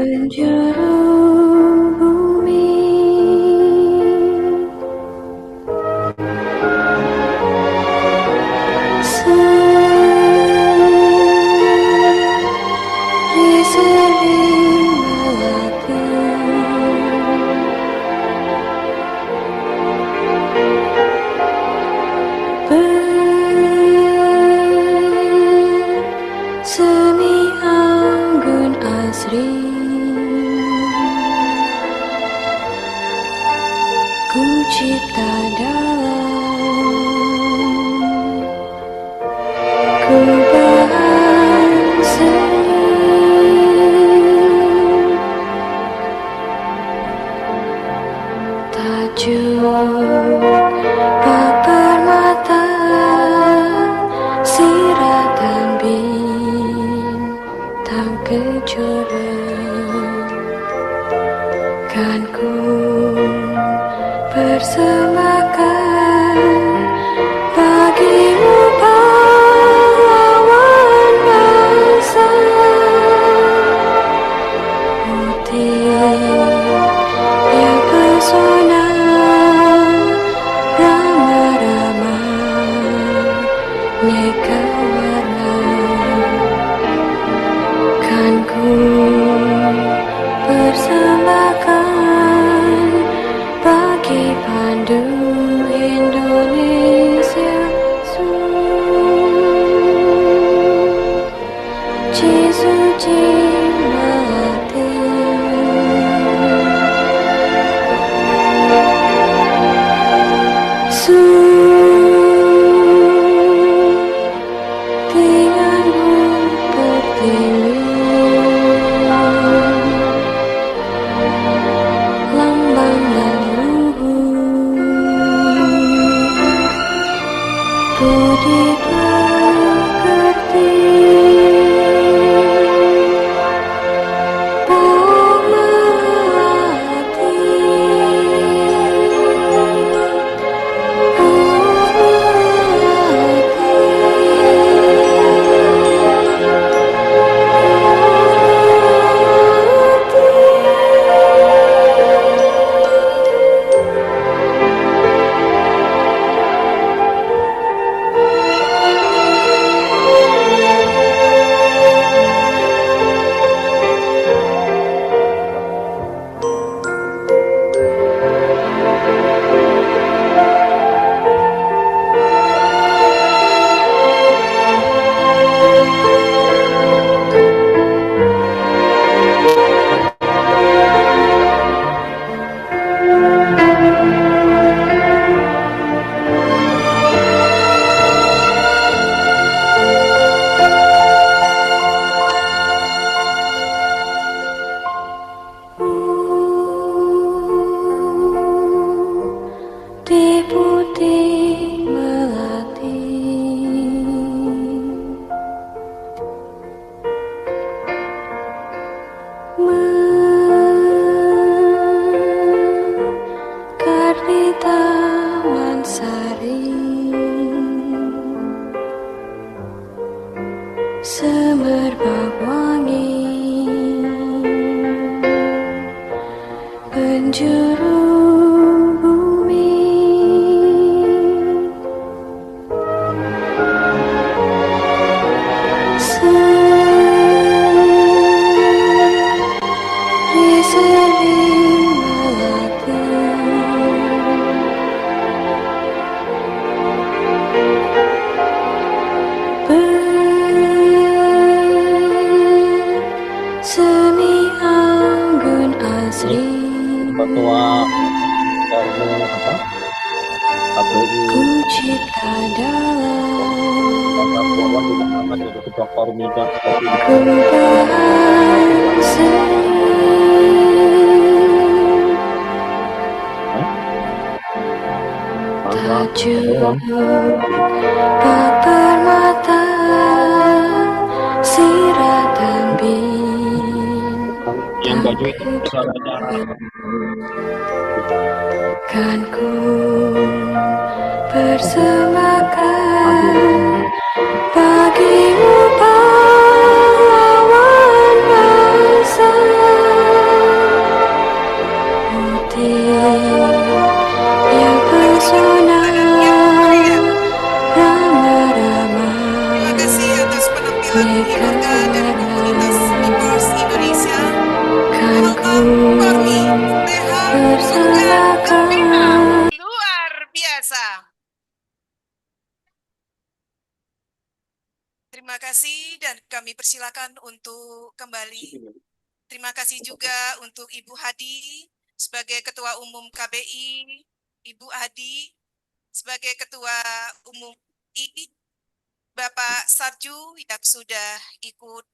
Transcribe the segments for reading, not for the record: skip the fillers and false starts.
penjuru bumi, seri-seri melati, bersemi anggun asri. Ku cipta dalam kubah seni, tajuk bak permata, siratan bintang kejora. Kan ku persembahkan bagimu pahlawan bangsa, putih yang pesona, ramah-ramah, neka warna. Kan ku persembahkan bagi pandu Indonesia, suci melati. Tinganmu pertiwi, lambang dan luhur, budi pekerti, pemerhati, putih melati, mekar di taman sari, semerbak wangi, penjuru bumi, seri-seri melati, bersemi anggun asri. Ketua KPU Ku cipta dalam Ketua Kormida kubah seni, tajuk bak permata, siratan yang bintang baju itu kejora. Kan ku persembahkan bagimu pahlawan bangsa, biasa. Terima kasih dan kami persilakan untuk kembali. Terima kasih juga untuk Ibu Hadi sebagai Ketua Umum KBI, Ibu Hadi sebagai Ketua Umum II, Bapak Sarju yang sudah ikut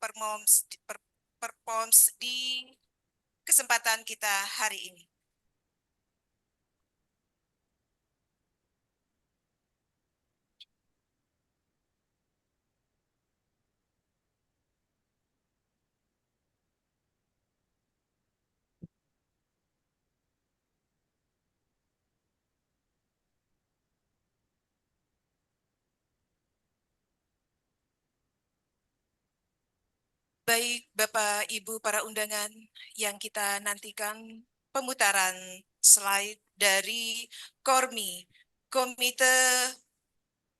performs di kesempatan kita hari ini. Baik, Bapak, Ibu, para undangan yang kita nantikan pemutaran slide dari KORMI, Komite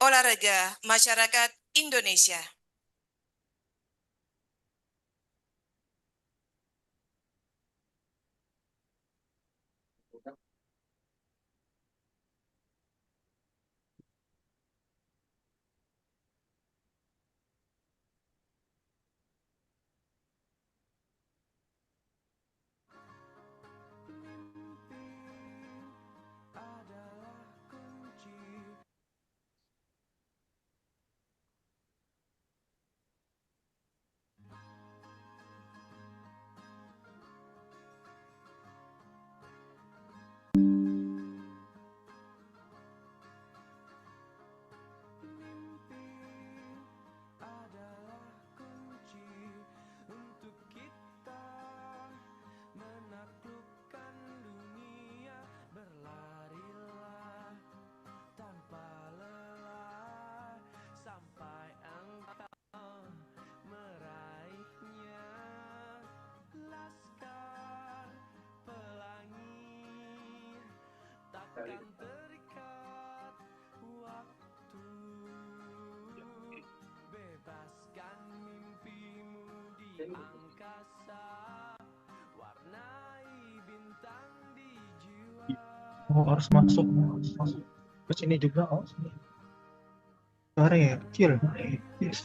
Olahraga Masyarakat Indonesia. Oh, harus masuk ke sini juga. Oh, suara ya kecil. Yes.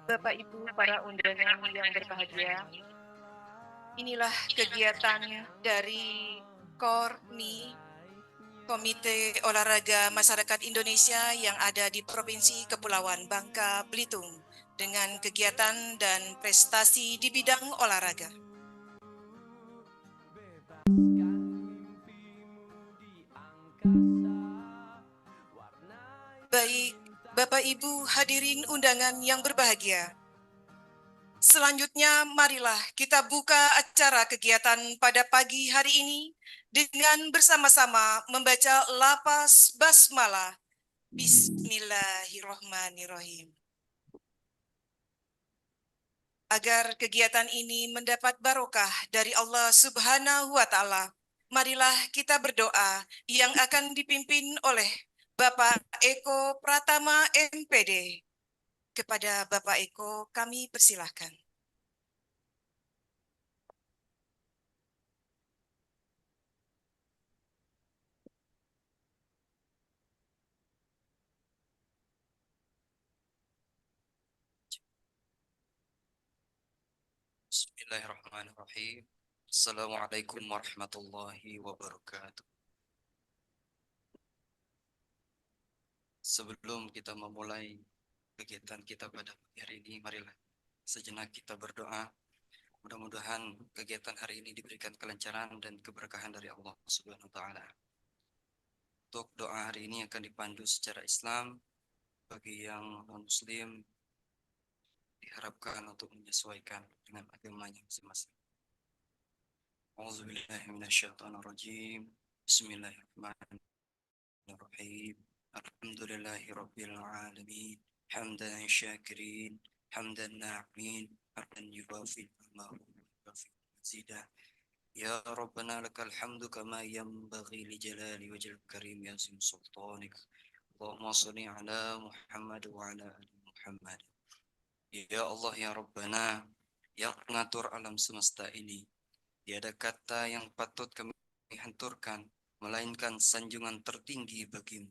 Bapak Ibu para undangan yang berbahagia, inilah kegiatan dari KORMI, Komite Olahraga Masyarakat Indonesia yang ada di Provinsi Kepulauan Bangka Belitung dengan kegiatan dan prestasi di bidang olahraga. Baik, Bapak Ibu hadirin undangan yang berbahagia. Selanjutnya, marilah kita buka acara kegiatan pada pagi hari ini dengan bersama-sama membaca lafaz basmalah. Bismillahirrahmanirrahim. Agar kegiatan ini mendapat barokah dari Allah Subhanahu wa Ta'ala, marilah kita berdoa yang akan dipimpin oleh Bapak Eko Pratama MPD. Kepada Bapak Eko kami persilahkan. Bismillahirrahmanirrahim. Assalamualaikum warahmatullahi wabarakatuh. Sebelum kita memulai kegiatan kita pada pagi hari ini, marilah sejenak kita berdoa. Mudah-mudahan kegiatan hari ini diberikan kelancaran dan keberkahan dari Allah Subhanahu wa Ta'ala. Untuk doa hari ini akan dipandu secara Islam. Bagi yang non-Muslim diharapkan untuk menyesuaikan dengan agamanya masing-masing. A'udzubillahi minasyaitonirrajim. Bismillahirrahmanirrahim. Alhamdulillahi rabbil alamin. Hamdan syakirin, hamdan na'imin, hamdan yuwafi ni'amahu wa yuwafi mazidah. Ya Rabbana lakal hamdu kama yanbaghi li jalali wajhil karim ya sim sultanik. Allahumma shalli ala Muhammad wa ala ali Muhammad. Ya Allah ya Rabbana, yang mengatur alam semesta ini, tiada kata yang patut kami hanturkan, melainkan sanjungan tertinggi bagimu.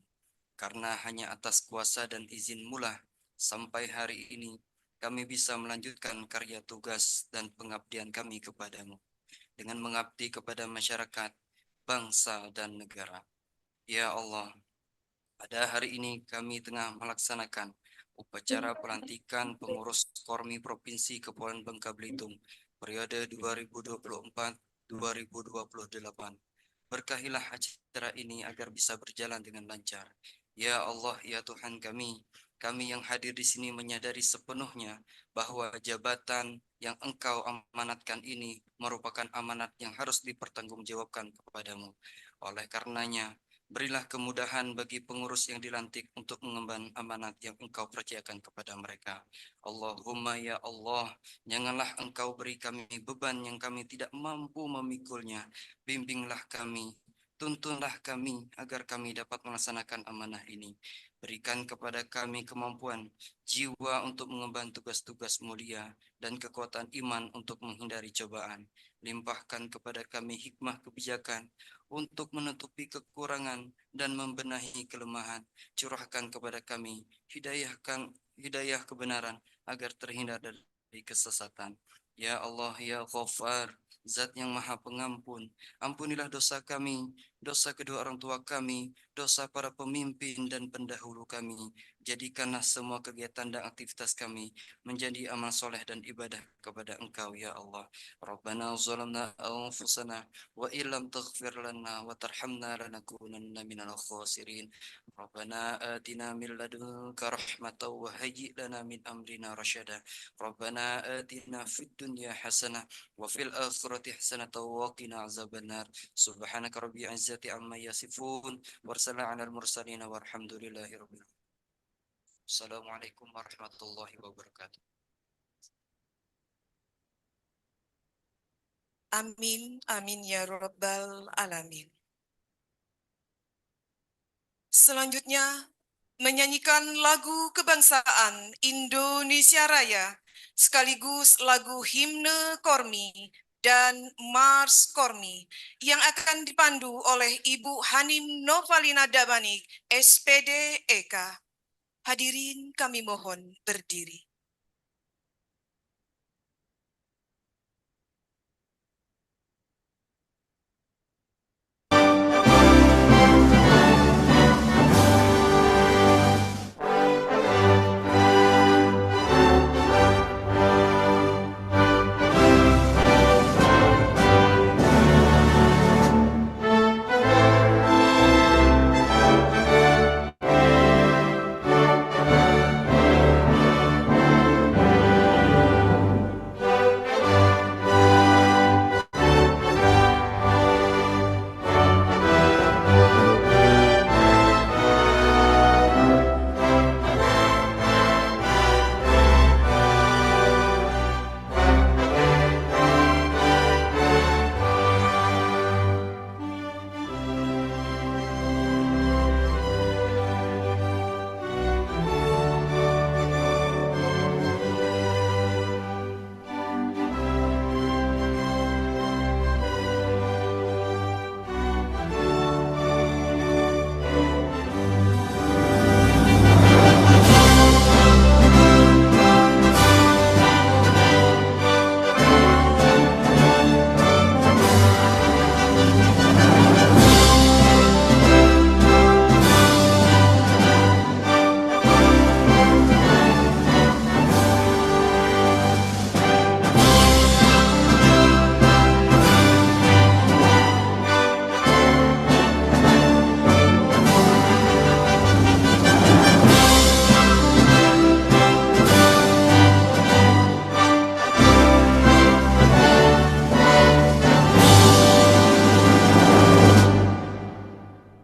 Karena hanya atas kuasa dan izin-Mu lah, sampai hari ini kami bisa melanjutkan karya tugas dan pengabdian kami kepadamu, dengan mengabdi kepada masyarakat, bangsa, dan negara. Ya Allah, pada hari ini kami tengah melaksanakan upacara pelantikan pengurus KORMI Provinsi Kepulauan Bangka Belitung periode 2024-2028. Berkahilah acara ini agar bisa berjalan dengan lancar. Ya Allah, ya Tuhan kami yang hadir di sini menyadari sepenuhnya bahwa jabatan yang Engkau amanatkan ini merupakan amanat yang harus dipertanggungjawabkan kepadamu. Oleh karenanya, berilah kemudahan bagi pengurus yang dilantik untuk mengemban amanat yang Engkau percayakan kepada mereka. Allahumma ya Allah, janganlah Engkau beri kami beban yang kami tidak mampu memikulnya. Bimbinglah kami, tuntunlah kami agar kami dapat melaksanakan amanah ini. Berikan kepada kami kemampuan jiwa untuk mengemban tugas-tugas mulia dan kekuatan iman untuk menghindari cobaan. Limpahkan kepada kami hikmah kebijakan untuk menutupi kekurangan dan membenahi kelemahan. Curahkan kepada kami hidayah kebenaran agar terhindar dari kesesatan. Ya Allah, ya Ghaffar, Zat yang Maha Pengampun, ampunilah dosa kami, dosa kedua orang tua kami, dosa para pemimpin dan pendahulu kami. Jadikanlah semua kegiatan dan aktivitas kami menjadi amal soleh dan ibadah kepada Engkau, ya Allah. Rabbana zalamna anfusana wa illam taghfir lana wa tarhamna lanakunanna minal khasirin. Rabbana atina min ladunka rahmatan wa hayyi lana min amrina rasyada. Rabbana atina fid dunya hasanah wa fil akhirati hasanatan wa qina azabannar. Subhanaka rabbil izzati amma yasifun wa salamun alal mursalin walhamdulillahi rabbil alamin. Assalamualaikum warahmatullahi wabarakatuh. Amin, amin ya Rabbal Alamin. Selanjutnya, menyanyikan lagu kebangsaan Indonesia Raya, sekaligus lagu himne Kormi dan Mars Kormi, yang akan dipandu oleh Ibu Hanim Novalina Dabanik, SPD EK. Hadirin kami mohon berdiri.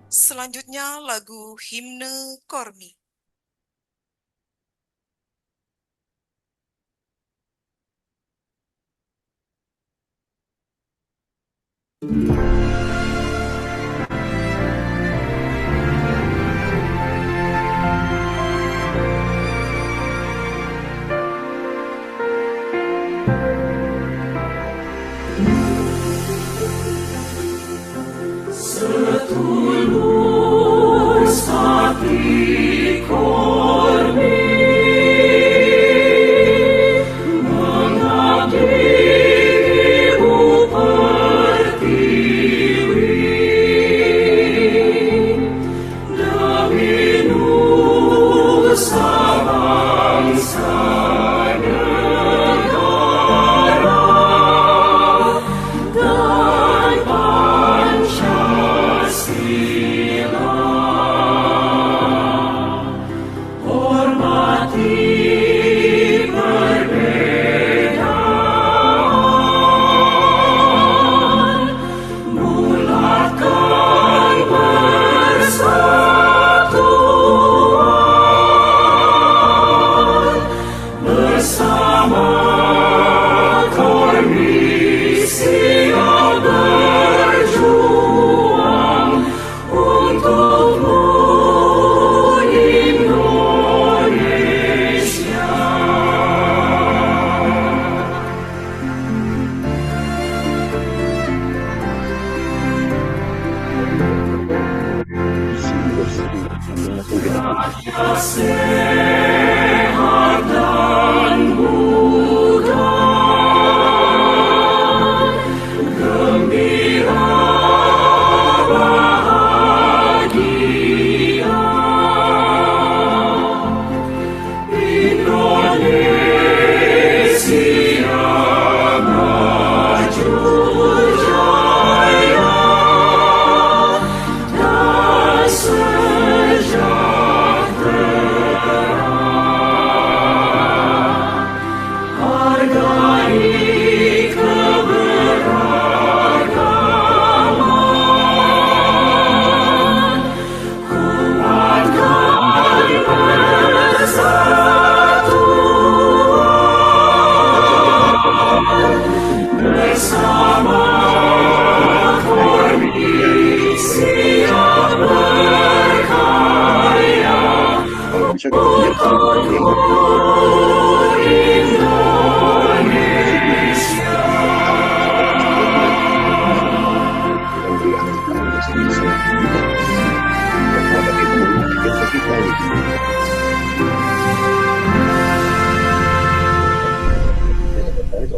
Selanjutnya lagu himne Kormi. Mengabdi ibu pertiwi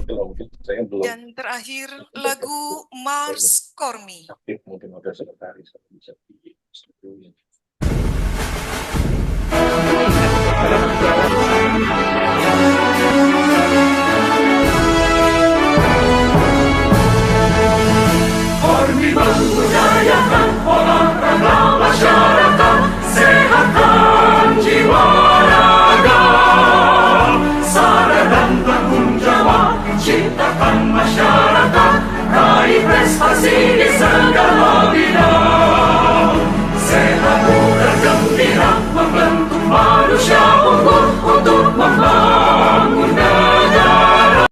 Oke lah, mungkin saya belum Dan terakhir lagu Mars Kormi. aktif, mungkin ada sekretaris bisa di Kormi membudayakan olahraga masyarakat, sehatkan jiwa raga. Sadar dan tanggung jawab, ciptakan masyarakat, raih prestasi di segala bidang. Sehat, muda, gembira, membentuk manusia unggul untuk membangun negara.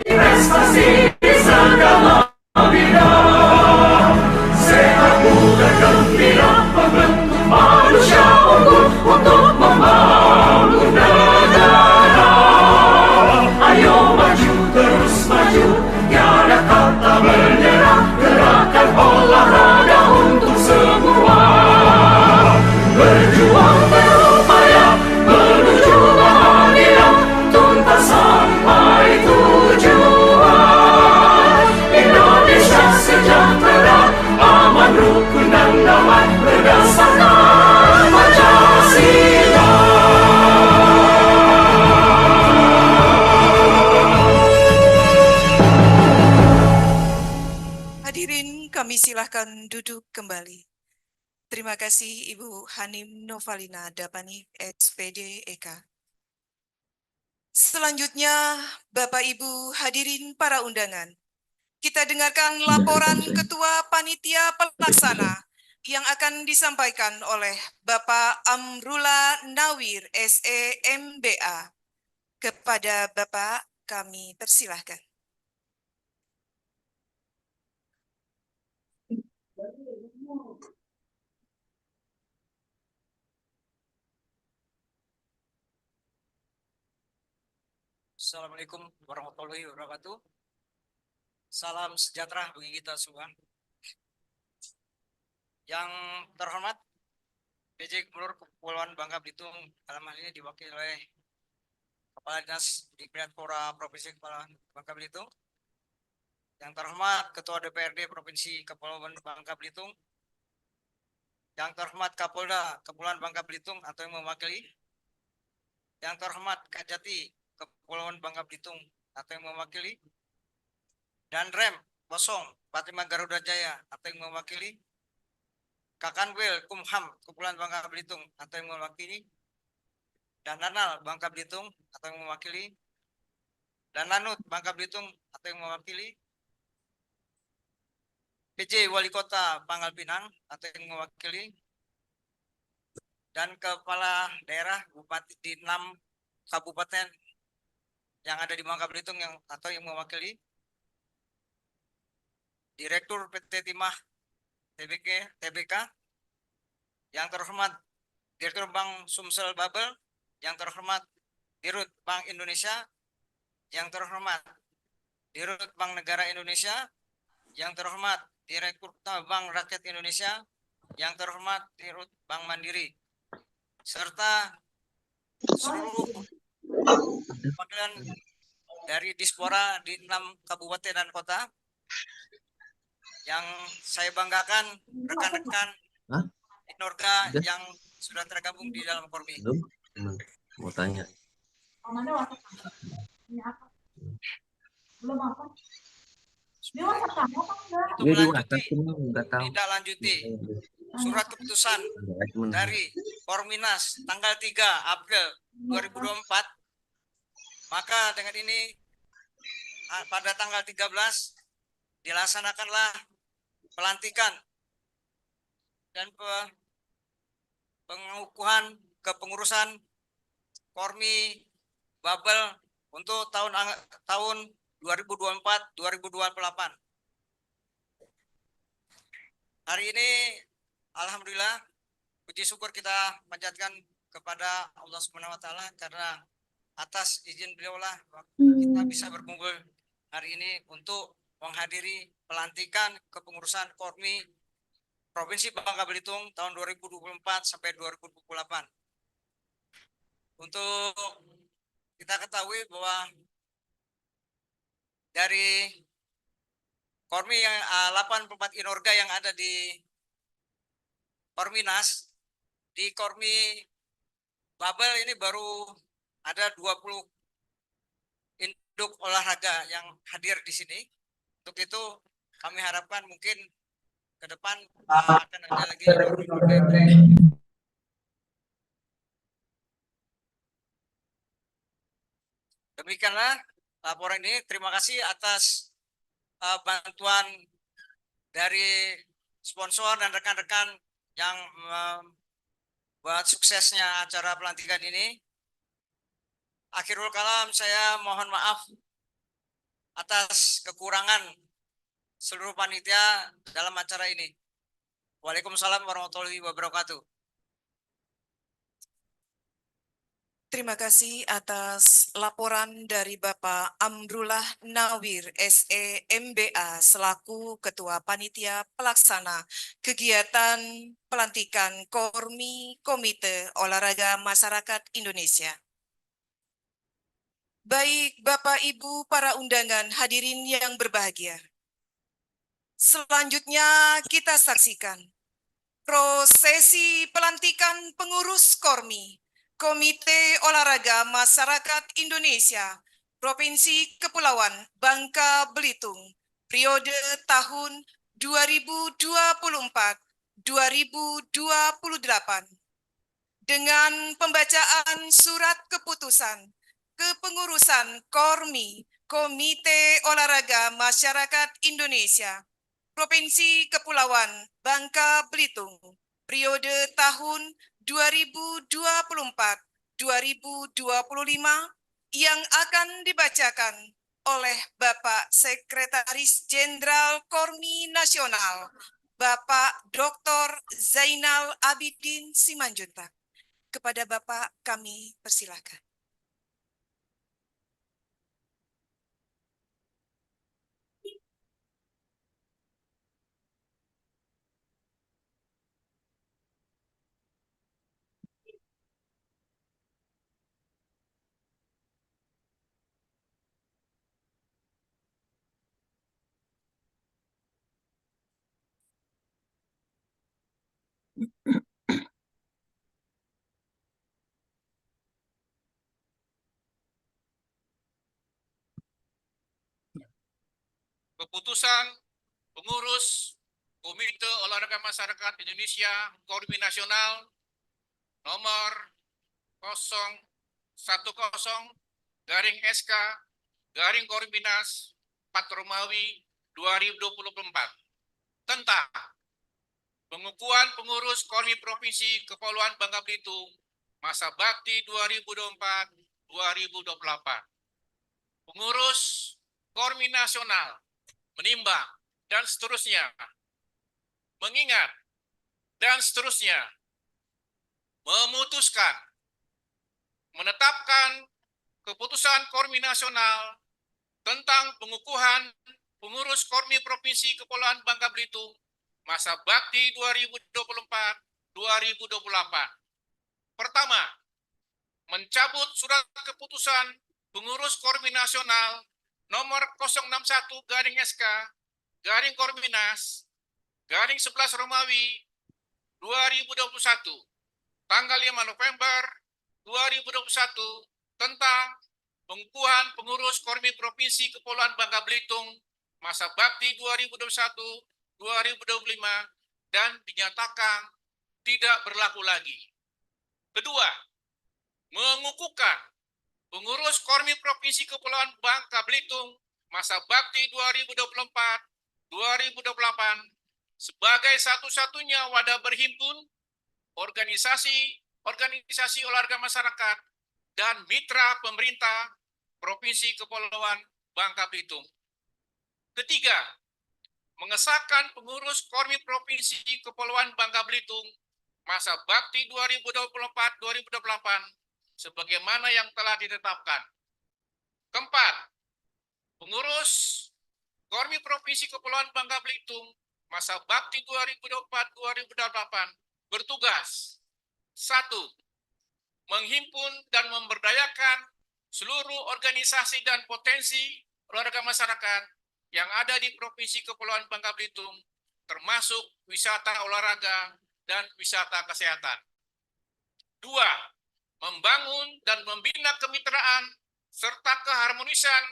Prestasi di segala bidang. Sehat, muda, gembira, membentuk manusia unggul untuk membangun negara. Ayo maju, terus maju, tiada kata menyerah. Gerakan olahraga untuk semua. Berjuang berupaya menuju bahagia, tuntas sampai tujuan. Indonesia sejahtera, aman, rukun dan damai, berdasarkan Pancasila. Hadirin, kami silahkan duduk kembali. Terima kasih Ibu Hanim Novalina Dapani, SPD EK. Selanjutnya, Bapak Ibu hadirin para undangan, kita dengarkan laporan Ketua Panitia Pelaksana yang akan disampaikan oleh Bapak Amrullah Nawir, SE MBA. Kepada Bapak, kami persilahkan. Assalamualaikum warahmatullahi wabarakatuh. Salam sejahtera bagi kita semua. Yang terhormat PJ Gubernur Kepulauan Bangka Belitung, dalam hal ini diwakili oleh Kepala Dinas di Pora Provinsi Kepulauan Bangka Belitung. Yang terhormat Ketua DPRD Provinsi Kepulauan Bangka Belitung. Yang terhormat Kapolda Kepulauan Bangka Belitung atau yang mewakili. Yang terhormat Kajati Kepulauan Bangka Belitung atau yang mewakili, dan Rem Bosong Fatima Garuda Jaya atau yang mewakili, Kakanwil Kumham Kepulauan Bangka Belitung atau yang mewakili, dan Nanal Bangka Belitung atau yang mewakili, dan Lanut Bangka Belitung atau yang mewakili, PJ Wali Kota Pangkal Pinang atau yang mewakili, dan Kepala Daerah Bupati di 6 kabupaten yang ada di Bangka Belitung yang atau yang mewakili, Direktur PT Timah TBK, yang terhormat Direktur Bank Sumsel Babel, yang terhormat Dirut Bank Indonesia, yang terhormat Dirut Bank Negara Indonesia, yang terhormat Direktur Bank Rakyat Indonesia, yang terhormat Dirut Bank Mandiri, serta seluruh perwakilan dari Dispora di 6 kabupaten dan kota, Yang saya banggakan rekan-rekan Hah? Inorga Udah? yang sudah tergabung di dalam Kormi. Belum? Mau tanya. Untuk Dia di melanjuti, WhatsApp cuma nggak tahu. ditindaklanjuti surat keputusan dari Korminas tanggal 3 April 2024, maka dengan ini pada tanggal 13 dilaksanakanlah pelantikan dan pengukuhan kepengurusan Kormi Babel untuk tahun 2024-2028. Hari ini alhamdulillah puji syukur kita panjatkan kepada Allah Subhanahu wa taala karena atas izin beliaulah kita bisa berkumpul hari ini untuk menghadiri pelantikan kepengurusan Kormi Provinsi Bangka Belitung tahun 2024 sampai 2028. Untuk kita ketahui bahwa dari Kormi yang 84 Inorga yang ada di Korminas, di Kormi Babel ini baru ada 20 induk olahraga yang hadir di sini. Untuk itu kami harapkan mungkin ke depan akan ada lagi demikianlah laporan ini. Terima kasih atas bantuan dari sponsor dan rekan-rekan yang membuat suksesnya acara pelantikan ini. Akhirul kalam, saya mohon maaf atas kekurangan seluruh panitia dalam acara ini. Waalaikumsalam warahmatullahi wabarakatuh. Terima kasih atas laporan dari Bapak Amrullah Nawir, SE MBA, selaku Ketua Panitia Pelaksana Kegiatan Pelantikan Kormi Komite Olahraga Masyarakat Indonesia. Baik Bapak Ibu para undangan hadirin yang berbahagia. Selanjutnya kita saksikan prosesi pelantikan pengurus Kormi Komite Olahraga Masyarakat Indonesia Provinsi Kepulauan Bangka Belitung periode tahun 2024-2028 dengan pembacaan surat keputusan kepengurusan Kormi Komite Olahraga Masyarakat Indonesia Provinsi Kepulauan Bangka Belitung periode tahun 2024-2025 yang akan dibacakan oleh Bapak Sekretaris Jenderal Kormi Nasional, Bapak Dr. Zainal Abidin Simanjuntak. Kepada Bapak kami persilakan. Keputusan pengurus Komite Olahraga Masyarakat Indonesia Kormi Nasional nomor 010/SK/Korminas 4 Romawi 2024 tentang pengukuhan pengurus Kormi Provinsi Kepulauan Bangka Belitung masa bakti 2024-2028. Pengurus Kormi Nasional menimbang dan seterusnya, mengingat dan seterusnya, memutuskan, menetapkan keputusan Kormi Nasional tentang pengukuhan pengurus Kormi Provinsi Kepulauan Bangka Belitung masa bakti 2024-2028. Pertama, mencabut surat keputusan pengurus Kormi Nasional nomor 061/SK/Korminas garing Korminas, garing 11 Romawi 2021, tanggal 5 November 2021, tentang pengukuhan pengurus Kormi Provinsi Kepulauan Bangka Belitung masa bakti 2021-2025 dan dinyatakan tidak berlaku lagi. Kedua, mengukuhkan pengurus Kormi Provinsi Kepulauan Bangka Belitung masa bakti 2024-2028 sebagai satu-satunya wadah berhimpun organisasi olahraga masyarakat dan mitra pemerintah Provinsi Kepulauan Bangka Belitung. Ketiga, mengesahkan pengurus Kormi Provinsi Kepulauan Bangka Belitung masa bakti 2024-2028 sebagaimana yang telah ditetapkan. Keempat, pengurus Kormi Provinsi Kepulauan Bangka Belitung masa bakti 2024-2028 bertugas: 1. Menghimpun dan memberdayakan seluruh organisasi dan potensi olahraga masyarakat yang ada di Provinsi Kepulauan Bangka Belitung, termasuk wisata olahraga dan wisata kesehatan. 2. Membangun dan membina kemitraan serta keharmonisan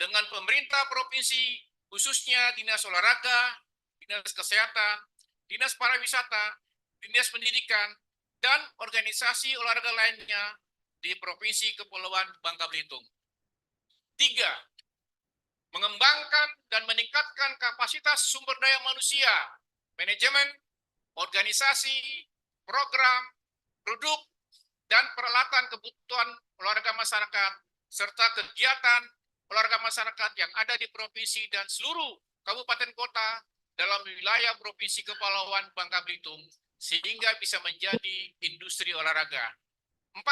dengan pemerintah provinsi, khususnya Dinas Olahraga, Dinas Kesehatan, Dinas Pariwisata, Dinas Pendidikan, dan organisasi olahraga lainnya di Provinsi Kepulauan Bangka Belitung. 3. Mengembangkan dan meningkatkan kapasitas sumber daya manusia, manajemen, organisasi, program, produk, dan peralatan kebutuhan olahraga masyarakat, serta kegiatan olahraga masyarakat yang ada di provinsi dan seluruh kabupaten kota dalam wilayah Provinsi Kepulauan Bangka Belitung, sehingga bisa menjadi industri olahraga. 4.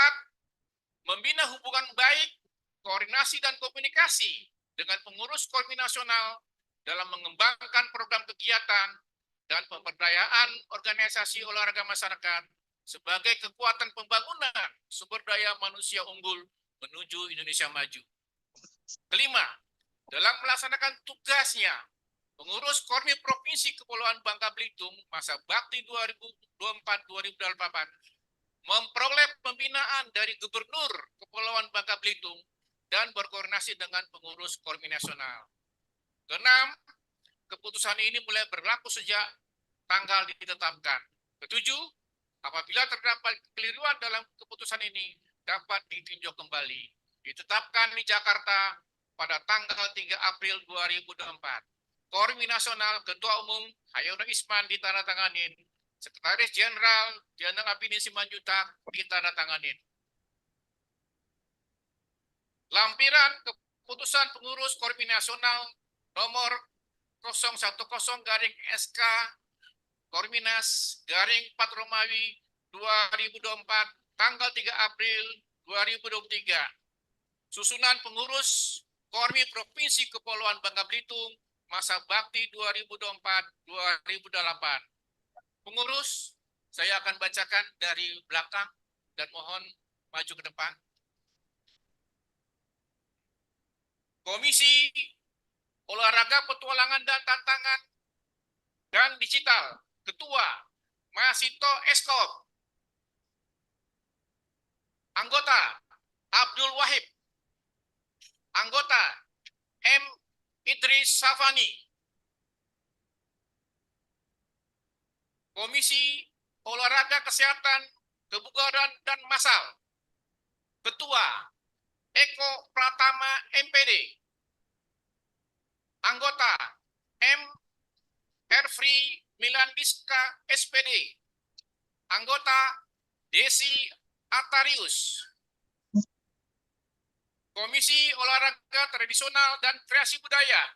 Membina hubungan baik, koordinasi dan komunikasi dengan pengurus Kormi Nasional dalam mengembangkan program kegiatan dan pemberdayaan organisasi olahraga masyarakat sebagai kekuatan pembangunan sumber daya manusia unggul menuju Indonesia maju. Kelima, dalam melaksanakan tugasnya, pengurus Kormi Provinsi Kepulauan Bangka Belitung masa bakti 2024-2028 memperoleh pembinaan dari Gubernur Kepulauan Bangka Belitung dan berkoordinasi dengan pengurus Kormi Nasional. Keenam, keputusan ini mulai berlaku sejak tanggal ditetapkan. Ketujuh, apabila terdapat kekeliruan dalam keputusan ini dapat ditinjau kembali. Ditetapkan di Jakarta pada tanggal 3 April 2024. Kormi Nasional Ketua Umum Hayono Isman ditandatanganin, Sekretaris Jenderal Jenderal Abidin Simanjuntak ditandatanganin. Lampiran keputusan pengurus Kormi Nasional nomor 010-SK Korminas garing 4 Romawi 2024 tanggal 3 April 2023. Susunan pengurus Kormi Provinsi Kepulauan Bangka Belitung masa bakti 2024-2028. Pengurus, saya akan bacakan dari belakang dan mohon maju ke depan. Komisi Olahraga Petualangan dan Tantangan dan Digital, Ketua Masito Eskop. Anggota Abdul Wahid. Anggota M. Idris Safani. Komisi Olahraga Kesehatan, Kebugaran dan Massal. Ketua Eko Pratama MPD. Anggota M. Herfri Milandiska SPD. Anggota Desi Atarius. Komisi Olahraga Tradisional dan Kreasi Budaya.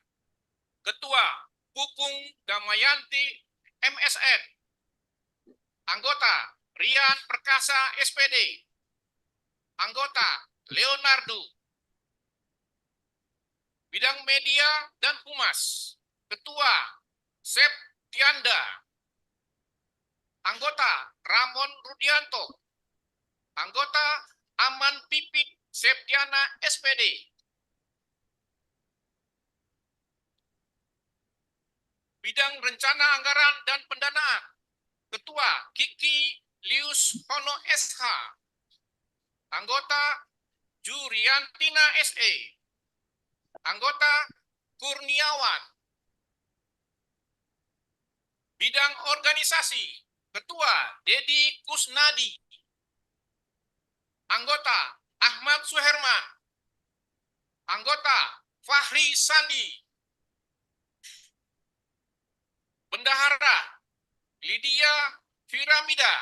Ketua Pupung Damayanti MSN. Anggota Rian Perkasa SPD. Anggota Leonardo. Bidang Media dan Humas. Ketua Septianda. Anggota Ramon Rudianto. Anggota Aman Pipit Septiana SPD. Bidang Rencana Anggaran dan Pendanaan, Ketua Kiki Lius Hono SH, Anggota Juriantina SE, Anggota Kurniawan. Bidang Organisasi, Ketua Dedi Kusnadi, Anggota Ahmad Suherman, Anggota Fahri Sandi, Bendahara Lydia Firamida,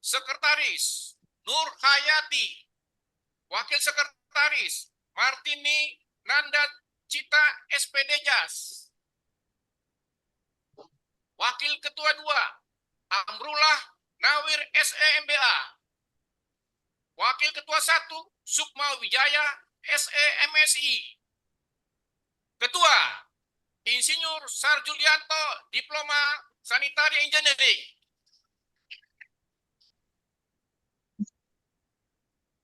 Sekretaris Nur Hayati, Wakil Sekretaris Martini Nanda Cita SPD JAS, Wakil Ketua 2 Amrullah Nawir SEMBA, Wakil Ketua 1 Sukma Wijaya SEMSI, Ketua Insinyur Sarjulianto Diploma Sanitary Engineering.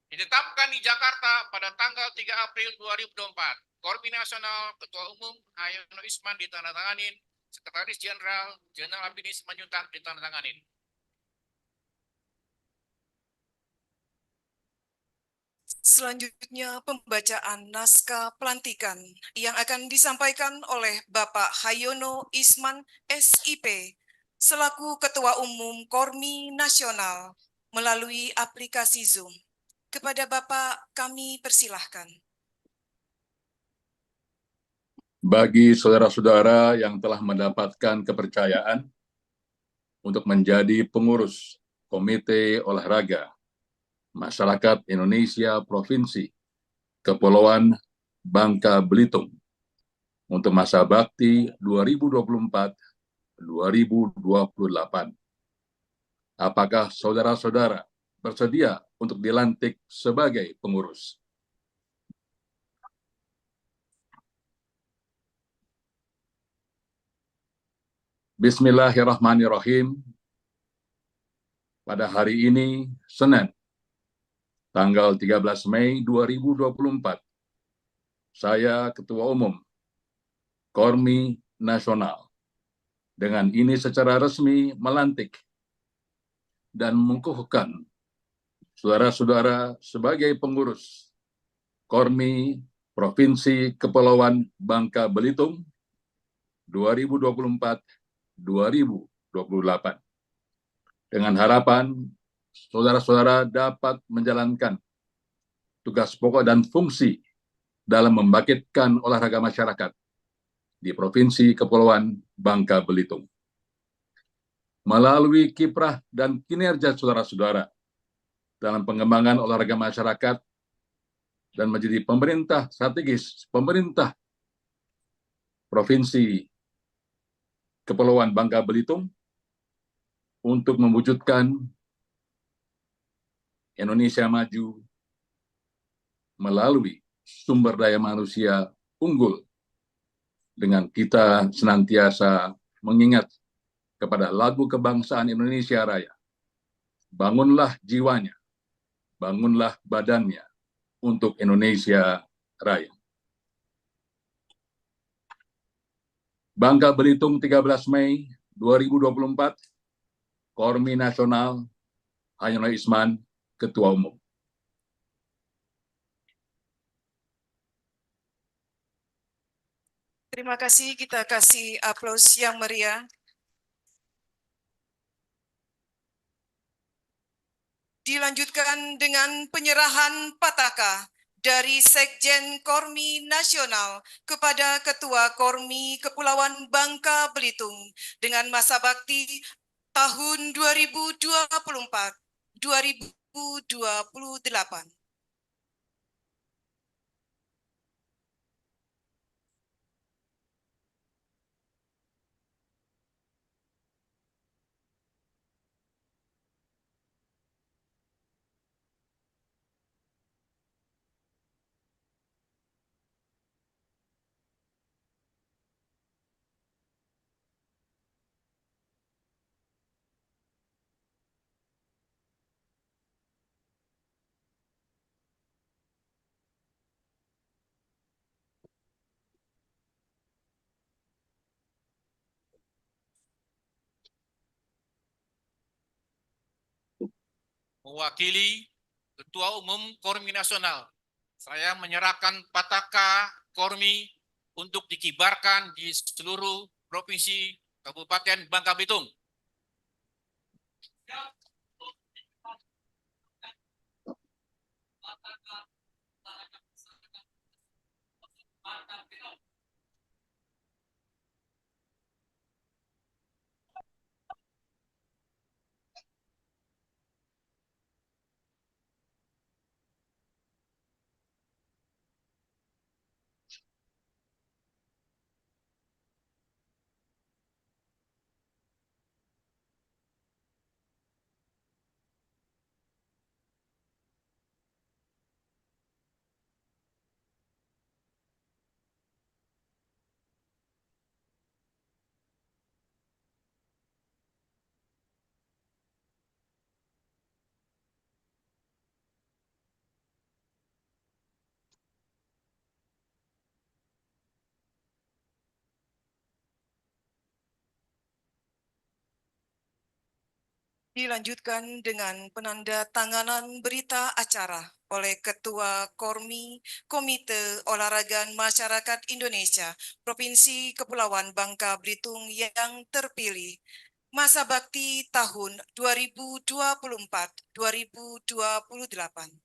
Ditetapkan di Jakarta pada tanggal 3 April 2024. Kormi Nasional Ketua Umum Hayono Isman ditandatanganin, Sekretaris Jenderal Abidin Simanjuntak ditandatanganin. Selanjutnya pembacaan naskah pelantikan yang akan disampaikan oleh Bapak Hayono Isman SIP selaku Ketua Umum Kormi Nasional melalui aplikasi Zoom. Kepada Bapak kami persilahkan. Bagi saudara-saudara yang telah mendapatkan kepercayaan untuk menjadi pengurus Komite Olahraga Masyarakat Indonesia Provinsi Kepulauan Bangka Belitung untuk masa bakti 2024-2028. Apakah saudara-saudara bersedia untuk dilantik sebagai pengurus? Bismillahirrahmanirrahim. Pada hari ini, Senin, tanggal 13 Mei 2024, saya Ketua Umum Kormi Nasional dengan ini secara resmi melantik dan mengukuhkan saudara-saudara sebagai pengurus Kormi Provinsi Kepulauan Bangka Belitung 2024-2028. Dengan harapan saudara-saudara dapat menjalankan tugas pokok dan fungsi dalam membangkitkan olahraga masyarakat di Provinsi Kepulauan Bangka Belitung. Melalui kiprah dan kinerja saudara-saudara dalam pengembangan olahraga masyarakat dan menjadi pemerintah strategis, pemerintah Provinsi Kepulauan Bangka Belitung untuk mewujudkan Indonesia maju melalui sumber daya manusia unggul dengan kita senantiasa mengingat kepada lagu kebangsaan Indonesia Raya. Bangunlah jiwanya, bangunlah badannya untuk Indonesia Raya. Bangka Belitung 13 Mei 2024, Kormi Nasional Hayono Isman, Ketua Umum. Terima kasih, kita kasih aplaus yang meriah. Dilanjutkan dengan penyerahan pataka dari Sekjen Kormi Nasional kepada Ketua Kormi Kepulauan Bangka Belitung dengan masa bakti tahun 2024-2028. mewakili Ketua Umum Kormi Nasional, saya menyerahkan Pataka Kormi untuk dikibarkan di seluruh provinsi Kabupaten Bangka Belitung. Dilanjutkan dengan penandatanganan berita acara oleh Ketua Kormi Komite Olahraga Masyarakat Indonesia Provinsi Kepulauan Bangka Belitung yang terpilih. Masa bakti tahun 2024-2028.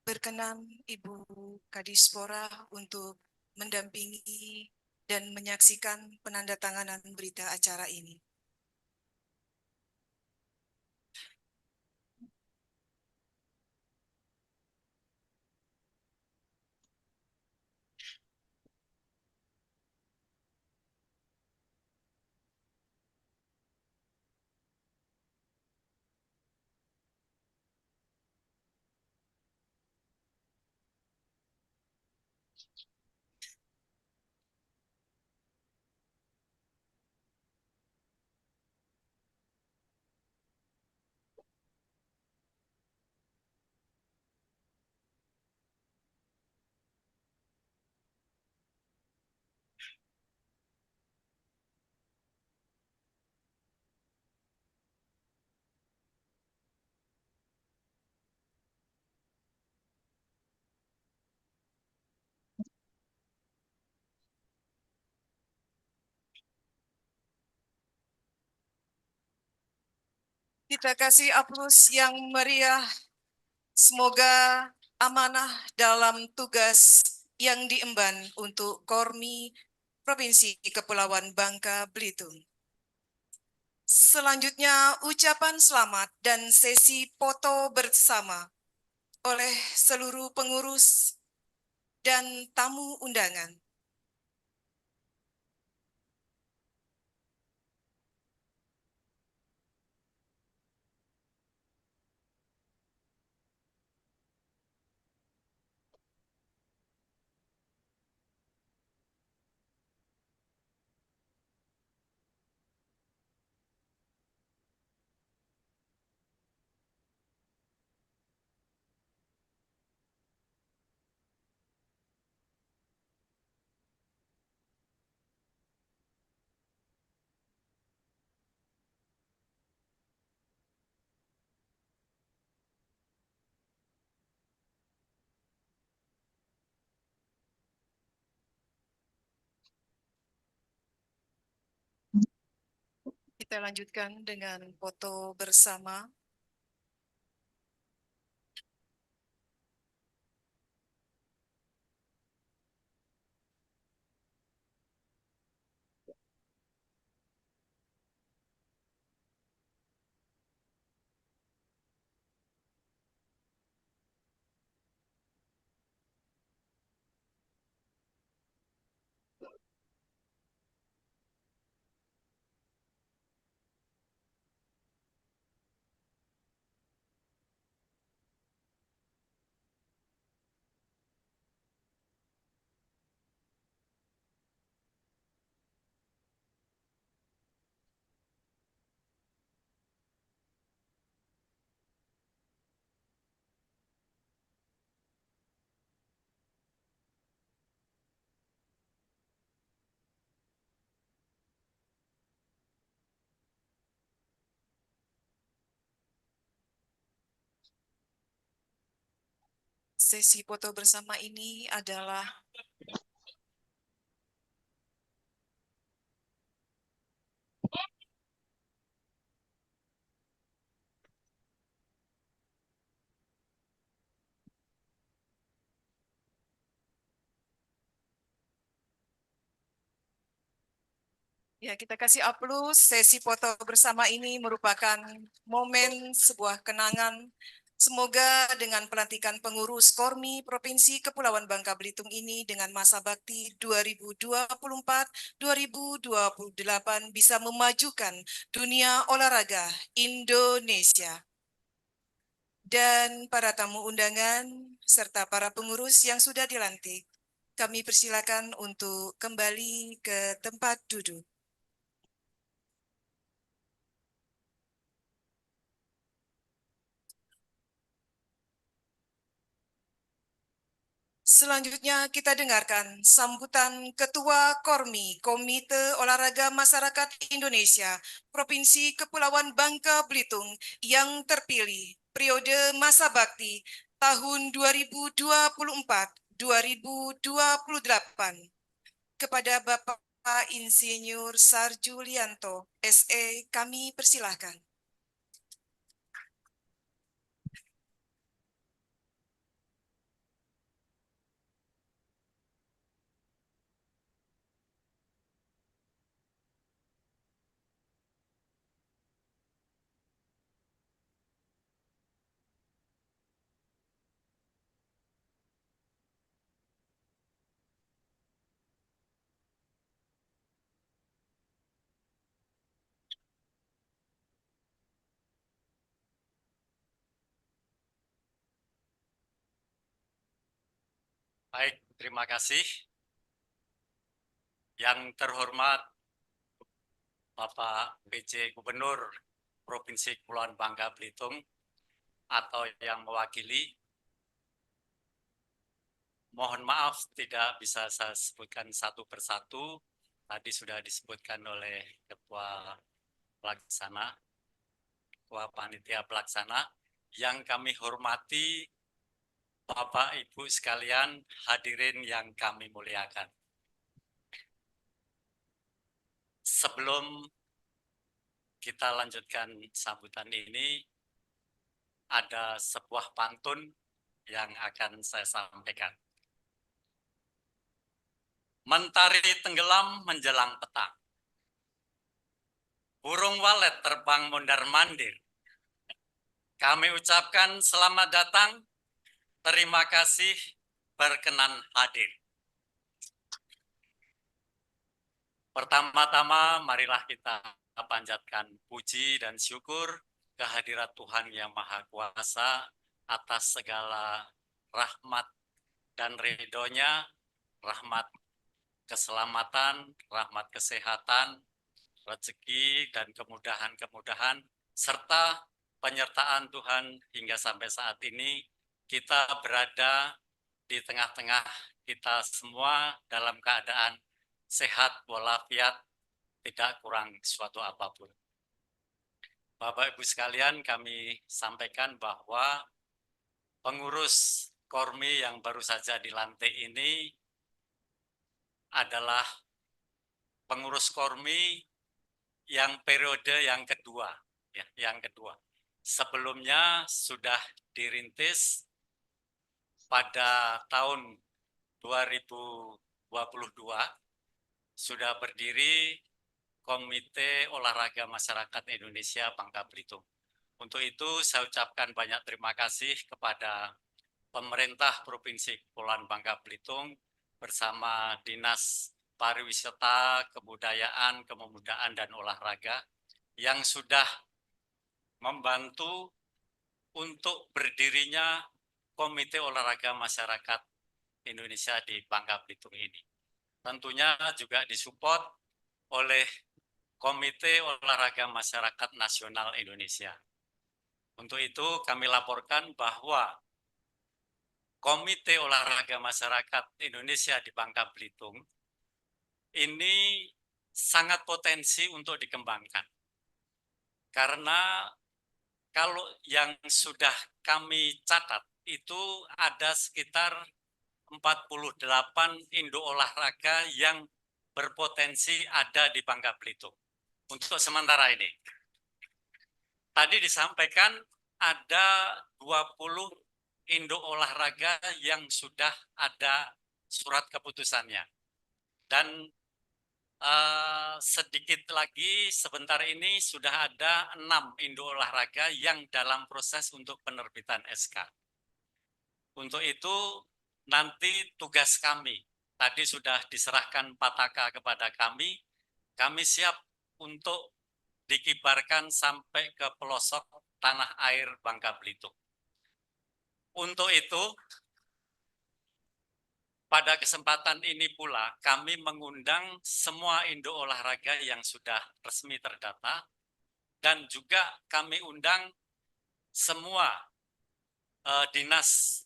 Berkenan Ibu Kadispora untuk mendampingi dan menyaksikan penandatanganan berita acara ini. Kita kasih aplaus yang meriah. Semoga amanah dalam tugas yang diemban untuk Kormi Provinsi Kepulauan Bangka Belitung. Selanjutnya ucapan selamat dan sesi foto bersama oleh seluruh pengurus dan tamu undangan. Kita lanjutkan dengan foto bersama. sesi foto bersama ini adalah ya, kita kasih aplaus. Sesi foto bersama ini merupakan momen sebuah kenangan. Semoga dengan pelantikan pengurus Kormi Provinsi Kepulauan Bangka Belitung ini dengan masa bakti 2024-2028 bisa memajukan dunia olahraga Indonesia. Dan para tamu undangan serta para pengurus yang sudah dilantik, kami persilakan untuk kembali ke tempat duduk. Selanjutnya kita dengarkan sambutan Ketua Kormi, Komite Olahraga Masyarakat Indonesia, Provinsi Kepulauan Bangka Belitung yang terpilih periode masa bakti tahun 2024-2028 kepada Bapak Insinyur Sarjulianto, SE, kami persilahkan. Baik, terima kasih. Yang terhormat Bapak PJ Gubernur Provinsi Kepulauan Bangka Belitung atau yang mewakili, mohon maaf tidak bisa saya sebutkan satu persatu. Tadi sudah disebutkan oleh Ketua Pelaksana, Ketua Panitia Pelaksana. Yang kami hormati Bapak Ibu sekalian, hadirin yang kami muliakan. Sebelum kita lanjutkan sambutan ini, ada sebuah pantun yang akan saya sampaikan. Mentari tenggelam menjelang petang. Burung walet terbang mondar-mandir. Kami ucapkan selamat datang, terima kasih, berkenan hadir. Pertama-tama, marilah kita panjatkan puji dan syukur kehadirat Tuhan Yang Maha Kuasa atas segala rahmat dan ridho-Nya, rahmat keselamatan, rahmat kesehatan, rezeki, dan kemudahan-kemudahan, serta penyertaan Tuhan hingga sampai saat ini kita berada di tengah-tengah kita semua dalam keadaan sehat walafiat, tidak kurang suatu apapun. Bapak Ibu sekalian, kami sampaikan bahwa pengurus Kormi yang baru saja dilantik ini adalah pengurus Kormi yang periode yang kedua, ya, yang kedua. Sebelumnya sudah dirintis pada tahun 2022, sudah berdiri Komite Olahraga Masyarakat Indonesia Bangka Belitung. Untuk itu saya ucapkan banyak terima kasih kepada pemerintah Provinsi Kepulauan Bangka Belitung bersama Dinas Pariwisata, Kebudayaan, Kepemudaan, dan Olahraga yang sudah membantu untuk berdirinya Komite Olahraga Masyarakat Indonesia di Bangka Belitung ini. Tentunya juga disupport oleh Komite Olahraga Masyarakat Nasional Indonesia. Untuk itu kami laporkan bahwa Komite Olahraga Masyarakat Indonesia di Bangka Belitung ini sangat potensi untuk dikembangkan. Karena kalau yang sudah kami catat itu ada sekitar 48 Indo olahraga yang berpotensi ada di Bangka Belitung untuk sementara ini. Tadi disampaikan ada 20 Indo olahraga yang sudah ada surat keputusannya. Dan sedikit lagi sebentar ini sudah ada 6 Indo olahraga yang dalam proses untuk penerbitan SK. Untuk itu nanti tugas kami, tadi sudah diserahkan Pataka kepada kami siap untuk dikibarkan sampai ke pelosok tanah air Bangka Belitung. Untuk itu, pada kesempatan ini pula kami mengundang semua Indo olahraga yang sudah resmi terdata dan juga kami undang semua dinas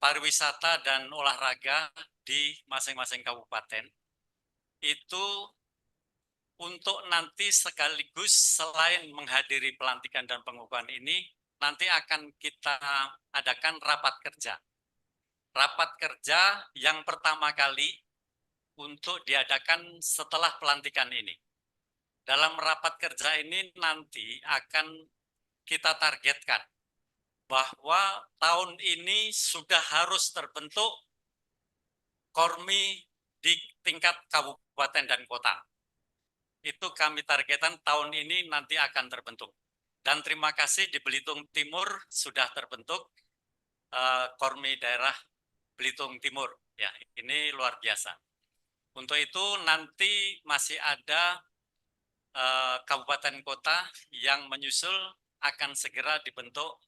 pariwisata dan olahraga di masing-masing kabupaten itu untuk nanti sekaligus selain menghadiri pelantikan dan pengukuhan ini, nanti akan kita adakan rapat kerja. Rapat kerja yang pertama kali untuk diadakan setelah pelantikan ini. Dalam rapat kerja ini nanti akan kita targetkan bahwa tahun ini sudah harus terbentuk Kormi di tingkat kabupaten dan kota. Itu kami targetkan tahun ini nanti akan terbentuk. Dan terima kasih di Belitung Timur sudah terbentuk Kormi daerah Belitung Timur. Ya, ini luar biasa. Untuk itu nanti masih ada kabupaten kota yang menyusul akan segera dibentuk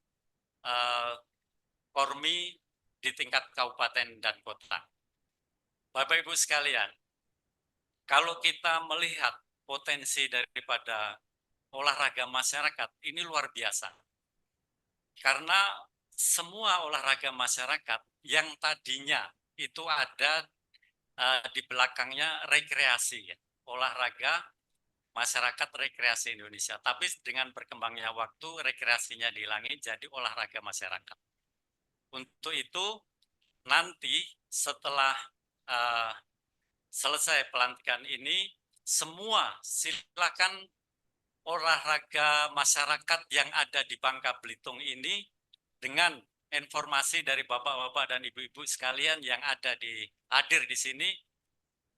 Kormi di tingkat kabupaten dan kota. Bapak Ibu sekalian, kalau kita melihat potensi daripada olahraga masyarakat ini luar biasa. Karena semua olahraga masyarakat yang tadinya itu ada di belakangnya rekreasi, ya. Olahraga masyarakat rekreasi Indonesia. Tapi dengan berkembangnya waktu, rekreasinya dihilangi jadi olahraga masyarakat. Untuk itu, nanti setelah selesai pelantikan ini, semua silakan olahraga masyarakat yang ada di Bangka Belitung ini dengan informasi dari bapak-bapak dan ibu-ibu sekalian yang ada hadir di sini,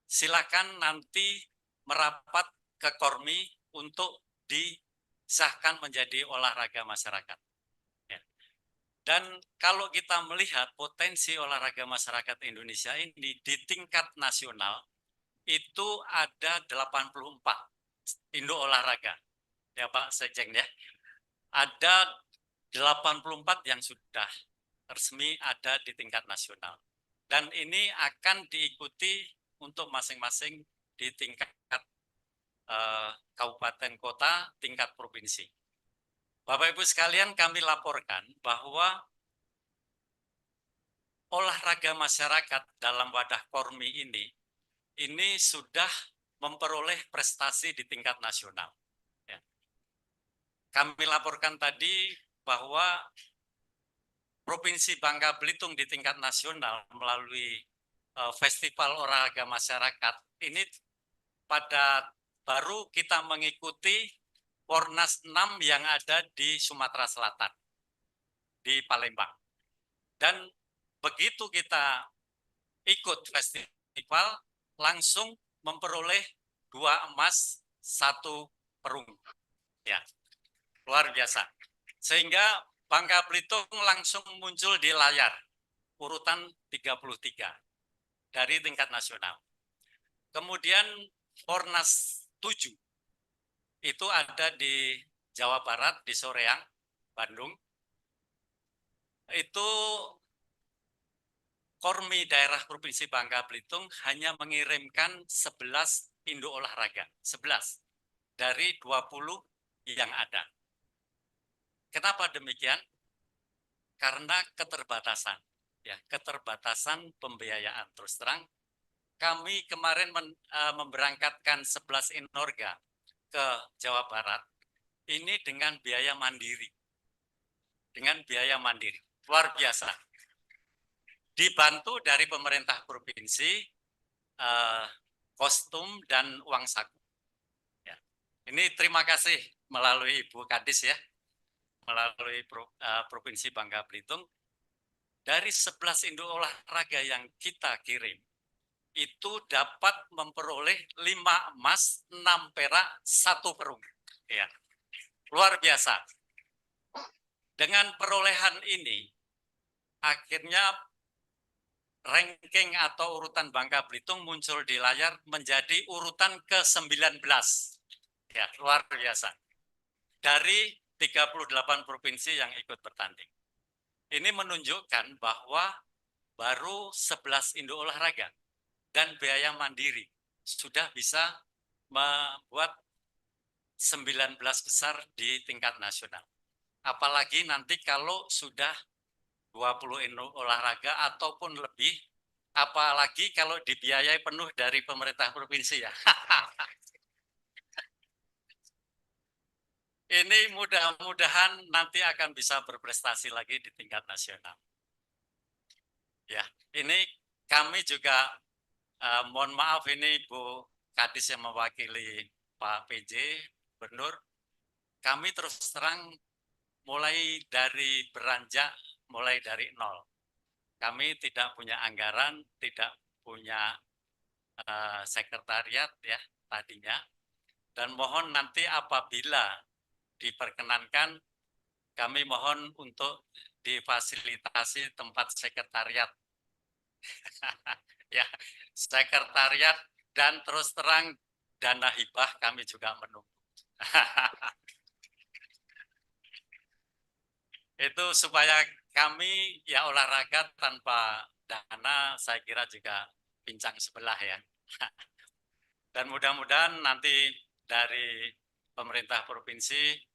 silakan nanti merapat ke Kormi untuk disahkan menjadi olahraga masyarakat. Ya. Dan kalau kita melihat potensi olahraga masyarakat Indonesia ini di tingkat nasional, itu ada 84 Indo olahraga. Ya Pak Sekjen ya. Ada 84 yang sudah resmi ada di tingkat nasional. Dan ini akan diikuti untuk masing-masing di tingkat kabupaten kota, tingkat provinsi. Bapak Ibu sekalian, kami laporkan bahwa olahraga masyarakat dalam wadah Kormi ini sudah memperoleh prestasi di tingkat nasional. Ya. Kami laporkan tadi bahwa Provinsi Bangka Belitung di tingkat nasional melalui Festival Olahraga Masyarakat ini baru kita mengikuti Pornas 6 yang ada di Sumatera Selatan, di Palembang. Dan begitu kita ikut festival, langsung memperoleh 2 emas, 1 perunggu. Ya, luar biasa. Sehingga Bangka Belitung langsung muncul di layar, urutan 33 dari tingkat nasional. Kemudian Pornas 7 itu ada di Jawa Barat, di Soreang, Bandung. Itu Kormi daerah Provinsi Bangka Belitung hanya mengirimkan 11 Indo olahraga, 11 dari 20 yang ada. Kenapa demikian? Karena keterbatasan, ya, keterbatasan pembiayaan. Terus terang, kami kemarin memberangkatkan 11 inorga ke Jawa Barat. ini dengan biaya mandiri. Dengan biaya mandiri. Luar biasa. Dibantu dari pemerintah provinsi, kostum dan uang saku. Ya. Ini terima kasih melalui Ibu Kadis ya, melalui Provinsi Bangka Belitung. Dari 11 induk olahraga yang kita kirim, itu dapat memperoleh 5 emas, 6 perak, 1 perunggu. Ya. Luar biasa. Dengan perolehan ini, akhirnya ranking atau urutan Bangka Belitung muncul di layar menjadi urutan ke-19. Ya, luar biasa. Dari 38 provinsi yang ikut bertanding. Ini menunjukkan bahwa baru 11 induk olahraga dan biaya mandiri sudah bisa membuat 19 besar di tingkat nasional. Apalagi nanti kalau sudah 20 induk olahraga ataupun lebih, apalagi kalau dibiayai penuh dari pemerintah provinsi ya. Ini mudah-mudahan nanti akan bisa berprestasi lagi di tingkat nasional. Ya, ini kami juga mohon maaf ini Bu Kadis yang mewakili Pak PJ, Gubernur. Kami terus terang mulai dari beranjak, mulai dari nol. Kami tidak punya anggaran, tidak punya sekretariat ya tadinya. Dan mohon nanti apabila diperkenankan, kami mohon untuk difasilitasi tempat sekretariat. Ya, sekretariat dan terus terang dana hibah kami juga menunggu. Itu supaya kami ya olahraga tanpa dana saya kira juga pincang sebelah ya. Dan mudah-mudahan nanti dari pemerintah provinsi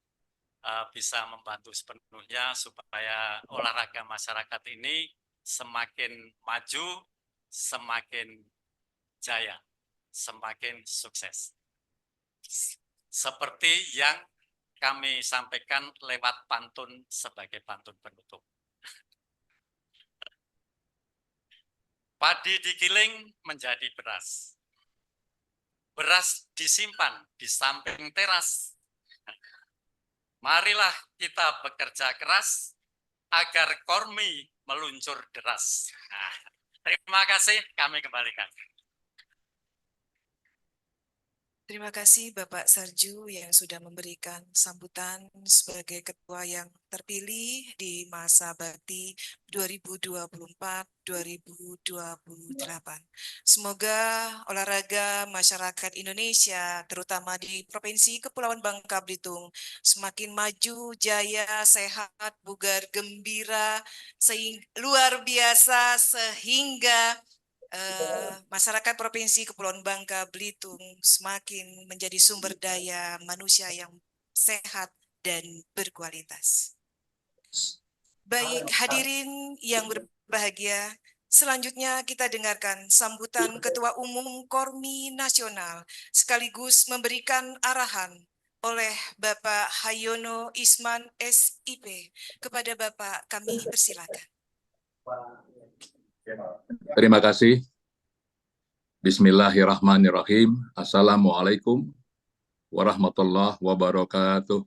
bisa membantu sepenuhnya supaya olahraga masyarakat ini semakin maju, semakin jaya, semakin sukses. Seperti yang kami sampaikan lewat pantun sebagai pantun penutup. Padi digiling menjadi beras. Beras disimpan di samping teras. Marilah kita bekerja keras agar kormi meluncur deras. Nah, terima kasih, kami kembalikan. Terima kasih Bapak Sarju yang sudah memberikan sambutan sebagai ketua yang terpilih di masa bakti 2024-2028. Semoga olahraga masyarakat Indonesia, terutama di Provinsi Kepulauan Bangka Belitung, semakin maju, jaya, sehat, bugar, gembira, luar biasa sehingga masyarakat Provinsi Kepulauan Bangka Belitung semakin menjadi sumber daya manusia yang sehat dan berkualitas. Baik hadirin yang berbahagia, selanjutnya kita dengarkan sambutan Ketua Umum Kormi Nasional sekaligus memberikan arahan oleh Bapak Hayono Isman SIP. Kepada Bapak kami persilakan. Terima kasih. Bismillahirrahmanirrahim. Assalamualaikum warahmatullahi wabarakatuh.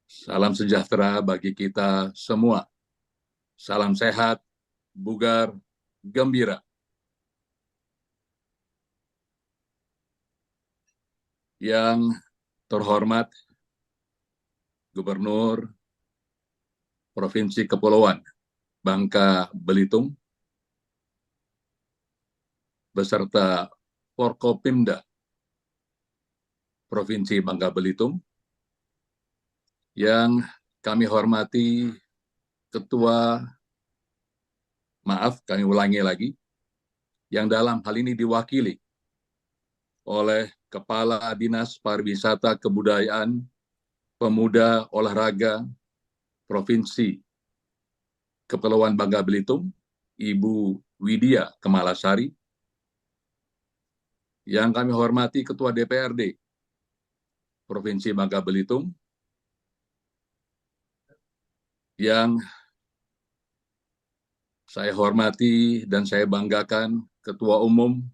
Salam sejahtera bagi kita semua. Salam sehat, bugar, gembira. Yang terhormat Gubernur Provinsi Kepulauan Bangka Belitung beserta Forkopimda Provinsi Bangka Belitung, yang kami hormati kami ulangi lagi, yang dalam hal ini diwakili oleh Kepala Dinas Pariwisata Kebudayaan, Pemuda, Olahraga Provinsi Kepulauan Bangka Belitung, Ibu Widya Kemalasari, yang kami hormati Ketua DPRD Provinsi Bangka Belitung, yang saya hormati dan saya banggakan Ketua Umum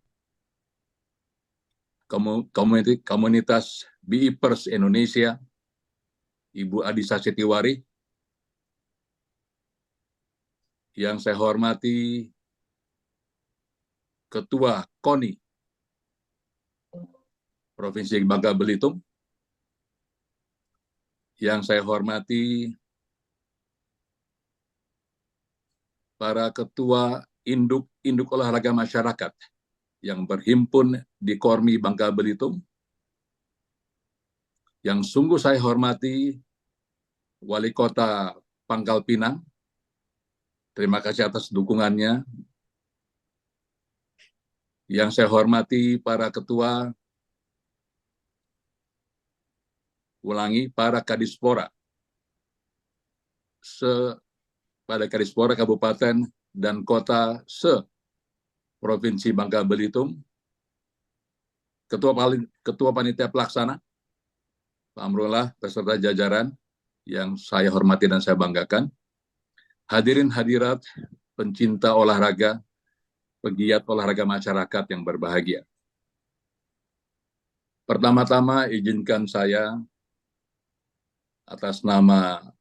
Komunitas BI-Pers Indonesia, Ibu Adisa Setiwari, yang saya hormati Ketua KONI Provinsi Bangka Belitung, yang saya hormati para ketua induk olahraga masyarakat yang berhimpun di Kormi Bangka Belitung, yang sungguh saya hormati Wali Kota Pangkal Pinang, terima kasih atas dukungannya. Yang saya hormati para ketua, para Kadispora, pada Kadispora Kabupaten dan Kota Provinsi Bangka Belitung, Ketua Panitia Pelaksana, Pak Amrullah, beserta jajaran yang saya hormati dan saya banggakan, hadirin hadirat, pencinta olahraga, pegiat olahraga masyarakat yang berbahagia. Pertama-tama izinkan saya atas nama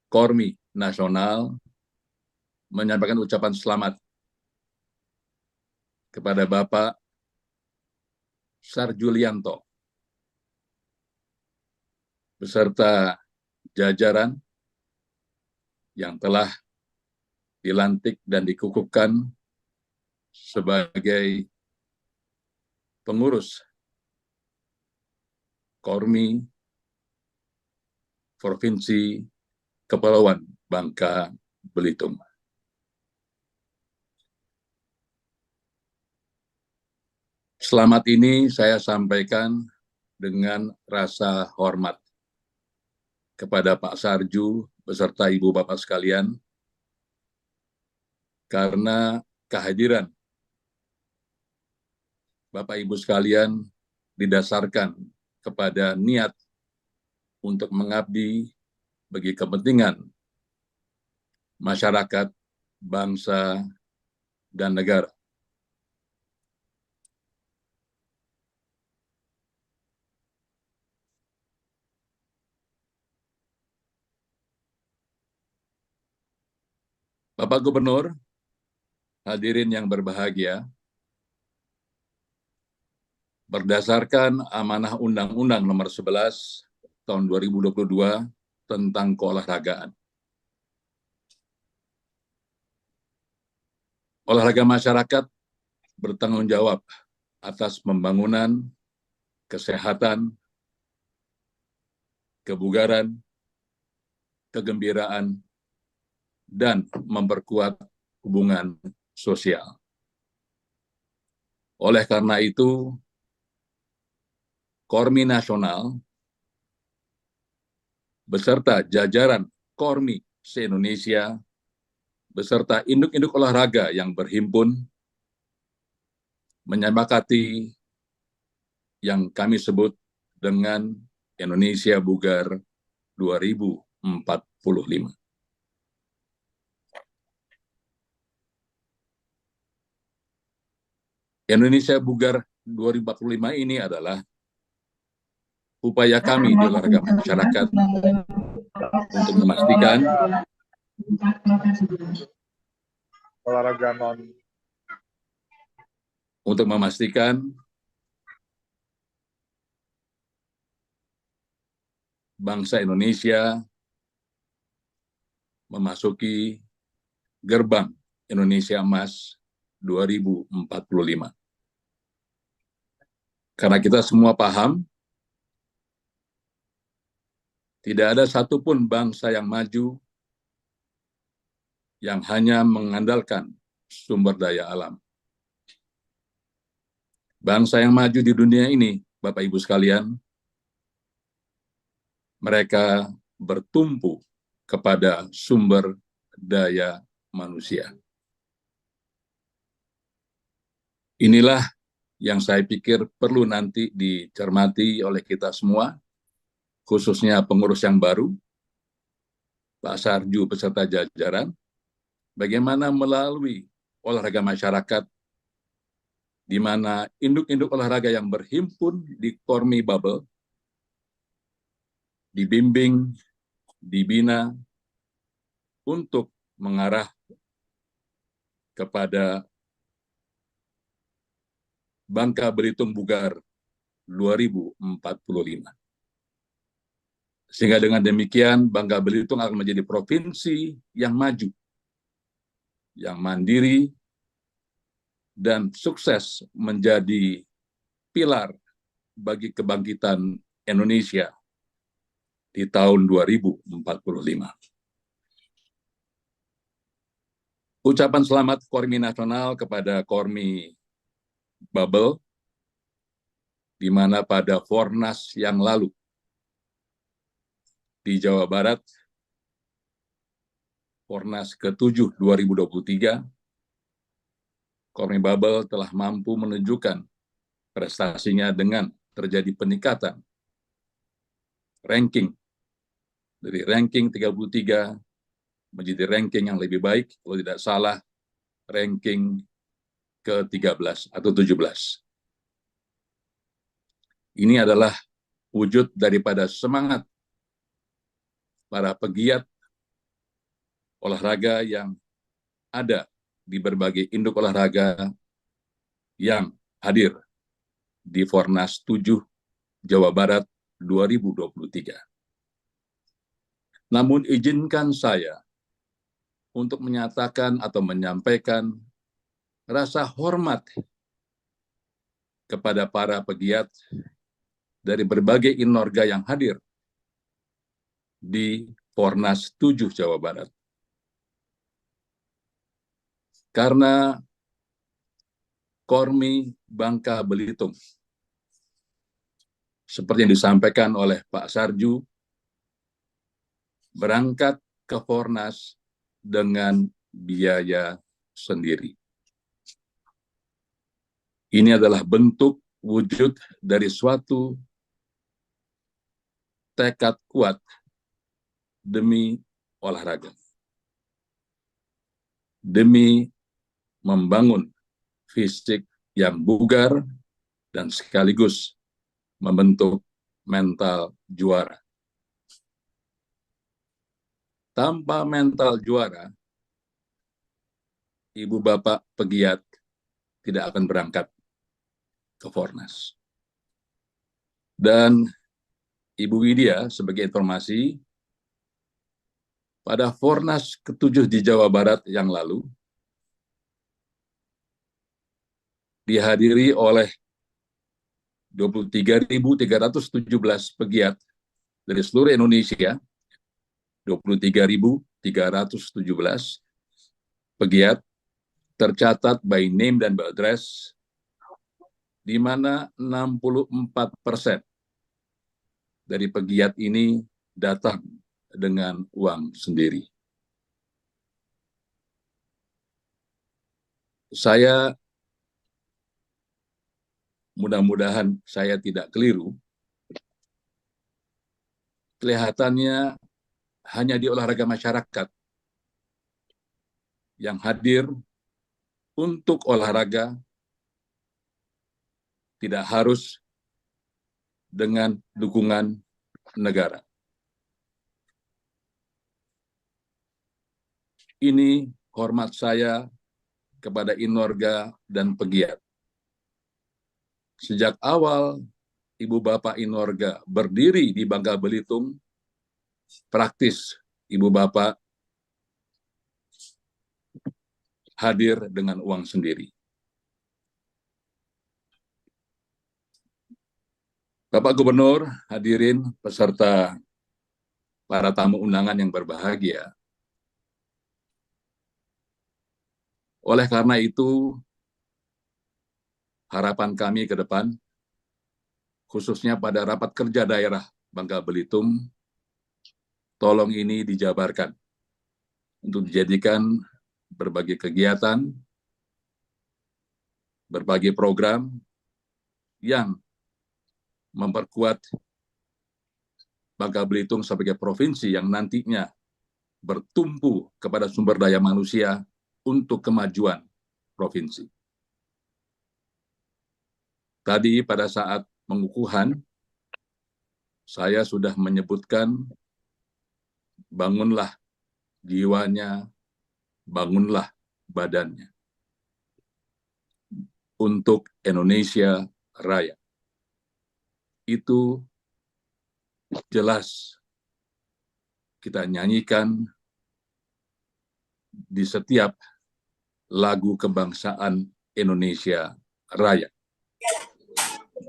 Kormi Nasional menyampaikan ucapan selamat kepada Bapak Sarjulianto beserta jajaran yang telah dilantik dan dikukuhkan sebagai pengurus Kormi Provinsi Kepulauan Bangka Belitung. Selamat ini saya sampaikan dengan rasa hormat kepada Pak Sarju beserta Ibu Bapak sekalian, karena kehadiran Bapak Ibu sekalian didasarkan kepada niat untuk mengabdi bagi kepentingan masyarakat, bangsa, dan negara. Bapak Gubernur, hadirin yang berbahagia, berdasarkan amanah Undang-Undang Nomor 11 Tahun 2022 tentang keolahragaan, olahraga masyarakat bertanggung jawab atas pembangunan, kesehatan, kebugaran, kegembiraan, dan memperkuat hubungan sosial. Oleh karena itu, Kormi Nasional beserta jajaran Kormi se-Indonesia beserta induk-induk olahraga yang berhimpun menyepakati yang kami sebut dengan Indonesia Bugar 2045. Indonesia Bugar 2045 ini adalah upaya kami di olahraga masyarakat untuk memastikan bangsa Indonesia memasuki gerbang Indonesia Emas 2045. Karena kita semua paham, tidak ada satupun bangsa yang maju yang hanya mengandalkan sumber daya alam. Bangsa yang maju di dunia ini, Bapak Ibu sekalian, mereka bertumpu kepada sumber daya manusia. Inilah yang saya pikir perlu nanti dicermati oleh kita semua, khususnya pengurus yang baru, Pak Sarju beserta jajaran, bagaimana melalui olahraga masyarakat, di mana induk-induk olahraga yang berhimpun di Kormi Bubble, dibimbing, dibina, untuk mengarah kepada Bangka Belitung Bugar 2045. Sehingga dengan demikian Bangka Belitung akan menjadi provinsi yang maju, yang mandiri, dan sukses menjadi pilar bagi kebangkitan Indonesia di tahun 2045. Ucapan selamat Kormi Nasional kepada Kormi Bubble, di mana pada Fornas yang lalu di Jawa Barat, Fornas ke-7 2023, Kormi Bubble telah mampu menunjukkan prestasinya dengan terjadi peningkatan ranking dari ranking 33 menjadi ranking yang lebih baik, kalau tidak salah ranking ke-13 atau 17. Ini adalah wujud daripada semangat para pegiat olahraga yang ada di berbagai induk olahraga yang hadir di Fornas 7 Jawa Barat 2023. Namun izinkan saya untuk menyatakan atau menyampaikan rasa hormat kepada para pegiat dari berbagai inorga yang hadir di Fornas 7 Jawa Barat. Karena Kormi Bangka Belitung, seperti yang disampaikan oleh Pak Sarju, berangkat ke Fornas dengan biaya sendiri. Ini adalah bentuk wujud dari suatu tekad kuat demi olahraga, demi membangun fisik yang bugar dan sekaligus membentuk mental juara. Tanpa mental juara, ibu bapak pegiat tidak akan berangkat ke Fornas. Dan Ibu Widya, sebagai informasi, pada Fornas ke-7 di Jawa Barat yang lalu, dihadiri oleh 23.317 pegiat dari seluruh Indonesia, 23.317 pegiat tercatat by name dan by address, di mana 64% dari pegiat ini datang dengan uang sendiri. Saya mudah-mudahan saya tidak keliru. Kelihatannya hanya di olahraga masyarakat yang hadir untuk olahraga, tidak harus dengan dukungan negara. Ini hormat saya kepada inorga dan pegiat. Sejak awal Ibu Bapak inorga berdiri di Bangka Belitung, praktis Ibu Bapak hadir dengan uang sendiri. Bapak Gubernur, hadirin peserta para tamu undangan yang berbahagia. Oleh karena itu, harapan kami ke depan, khususnya pada rapat kerja daerah Bangka Belitung, tolong ini dijabarkan untuk dijadikan berbagai kegiatan, berbagai program yang memperkuat Bangka Belitung sebagai provinsi yang nantinya bertumpu kepada sumber daya manusia untuk kemajuan provinsi. Tadi pada saat pengukuhan, saya sudah menyebutkan bangunlah jiwanya, bangunlah badannya untuk Indonesia Raya. Itu jelas kita nyanyikan di setiap lagu kebangsaan Indonesia Raya.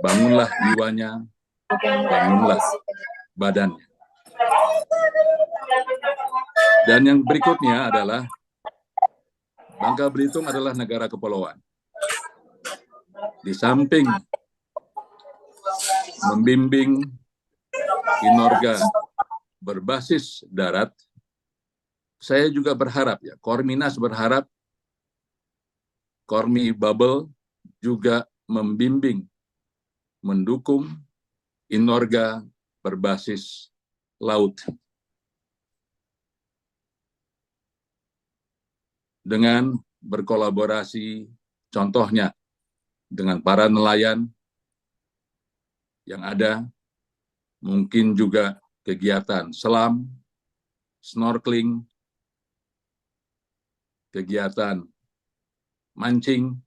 Bangunlah jiwanya, bangunlah badannya. Dan yang berikutnya adalah Bangka Belitung adalah negara kepulauan. Di samping membimbing Inorga berbasis darat, saya juga berharap, ya, Korminas berharap Kormi Bubble juga membimbing, mendukung Inorga berbasis laut. Dengan berkolaborasi, contohnya dengan para nelayan yang ada, mungkin juga kegiatan selam, snorkeling, kegiatan mancing,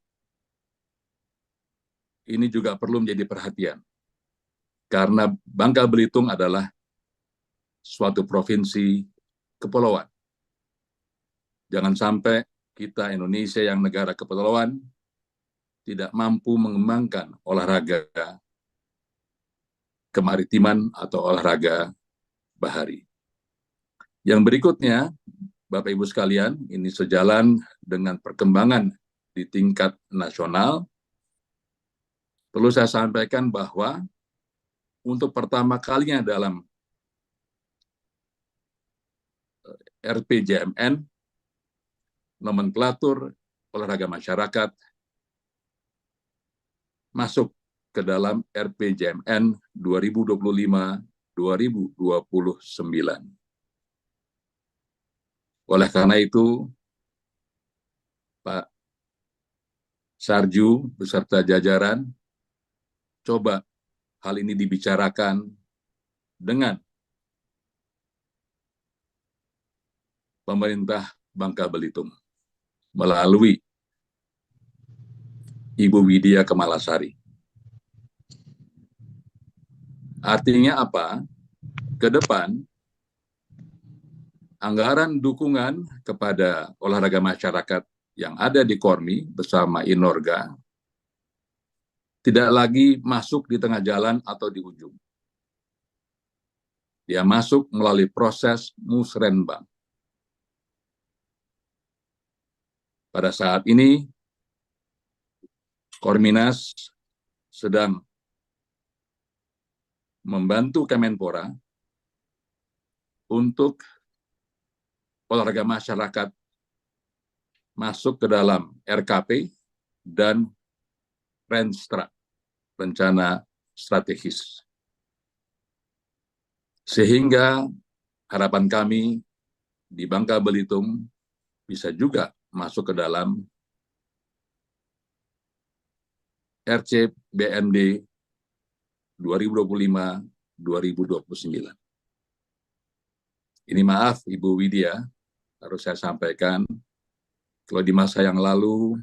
ini juga perlu menjadi perhatian. Karena Bangka Belitung adalah suatu provinsi kepulauan. Jangan sampai kita Indonesia yang negara kepulauan tidak mampu mengembangkan olahraga kemaritiman atau olahraga bahari. Yang berikutnya, Bapak Ibu sekalian, ini sejalan dengan perkembangan di tingkat nasional. Perlu saya sampaikan bahwa untuk pertama kalinya dalam RPJMN, nomenklatur olahraga masyarakat masuk ke dalam RPJMN 2025-2029. Oleh karena itu, Pak Sarju beserta jajaran coba hal ini dibicarakan dengan pemerintah Bangka Belitung melalui Ibu Widya Kemalasari. Artinya apa? Ke depan, anggaran dukungan kepada olahraga masyarakat yang ada di Kormi bersama Inorga tidak lagi masuk di tengah jalan atau di ujung. Dia masuk melalui proses musrenbang. Pada saat ini, Korminas sedang membantu Kemenpora untuk olahraga masyarakat masuk ke dalam RKP dan Renstra, rencana strategis. Sehingga harapan kami di Bangka Belitung bisa juga masuk ke dalam RCBMD 2025-2029. Ini maaf Ibu Widya, harus saya sampaikan, kalau di masa yang lalu,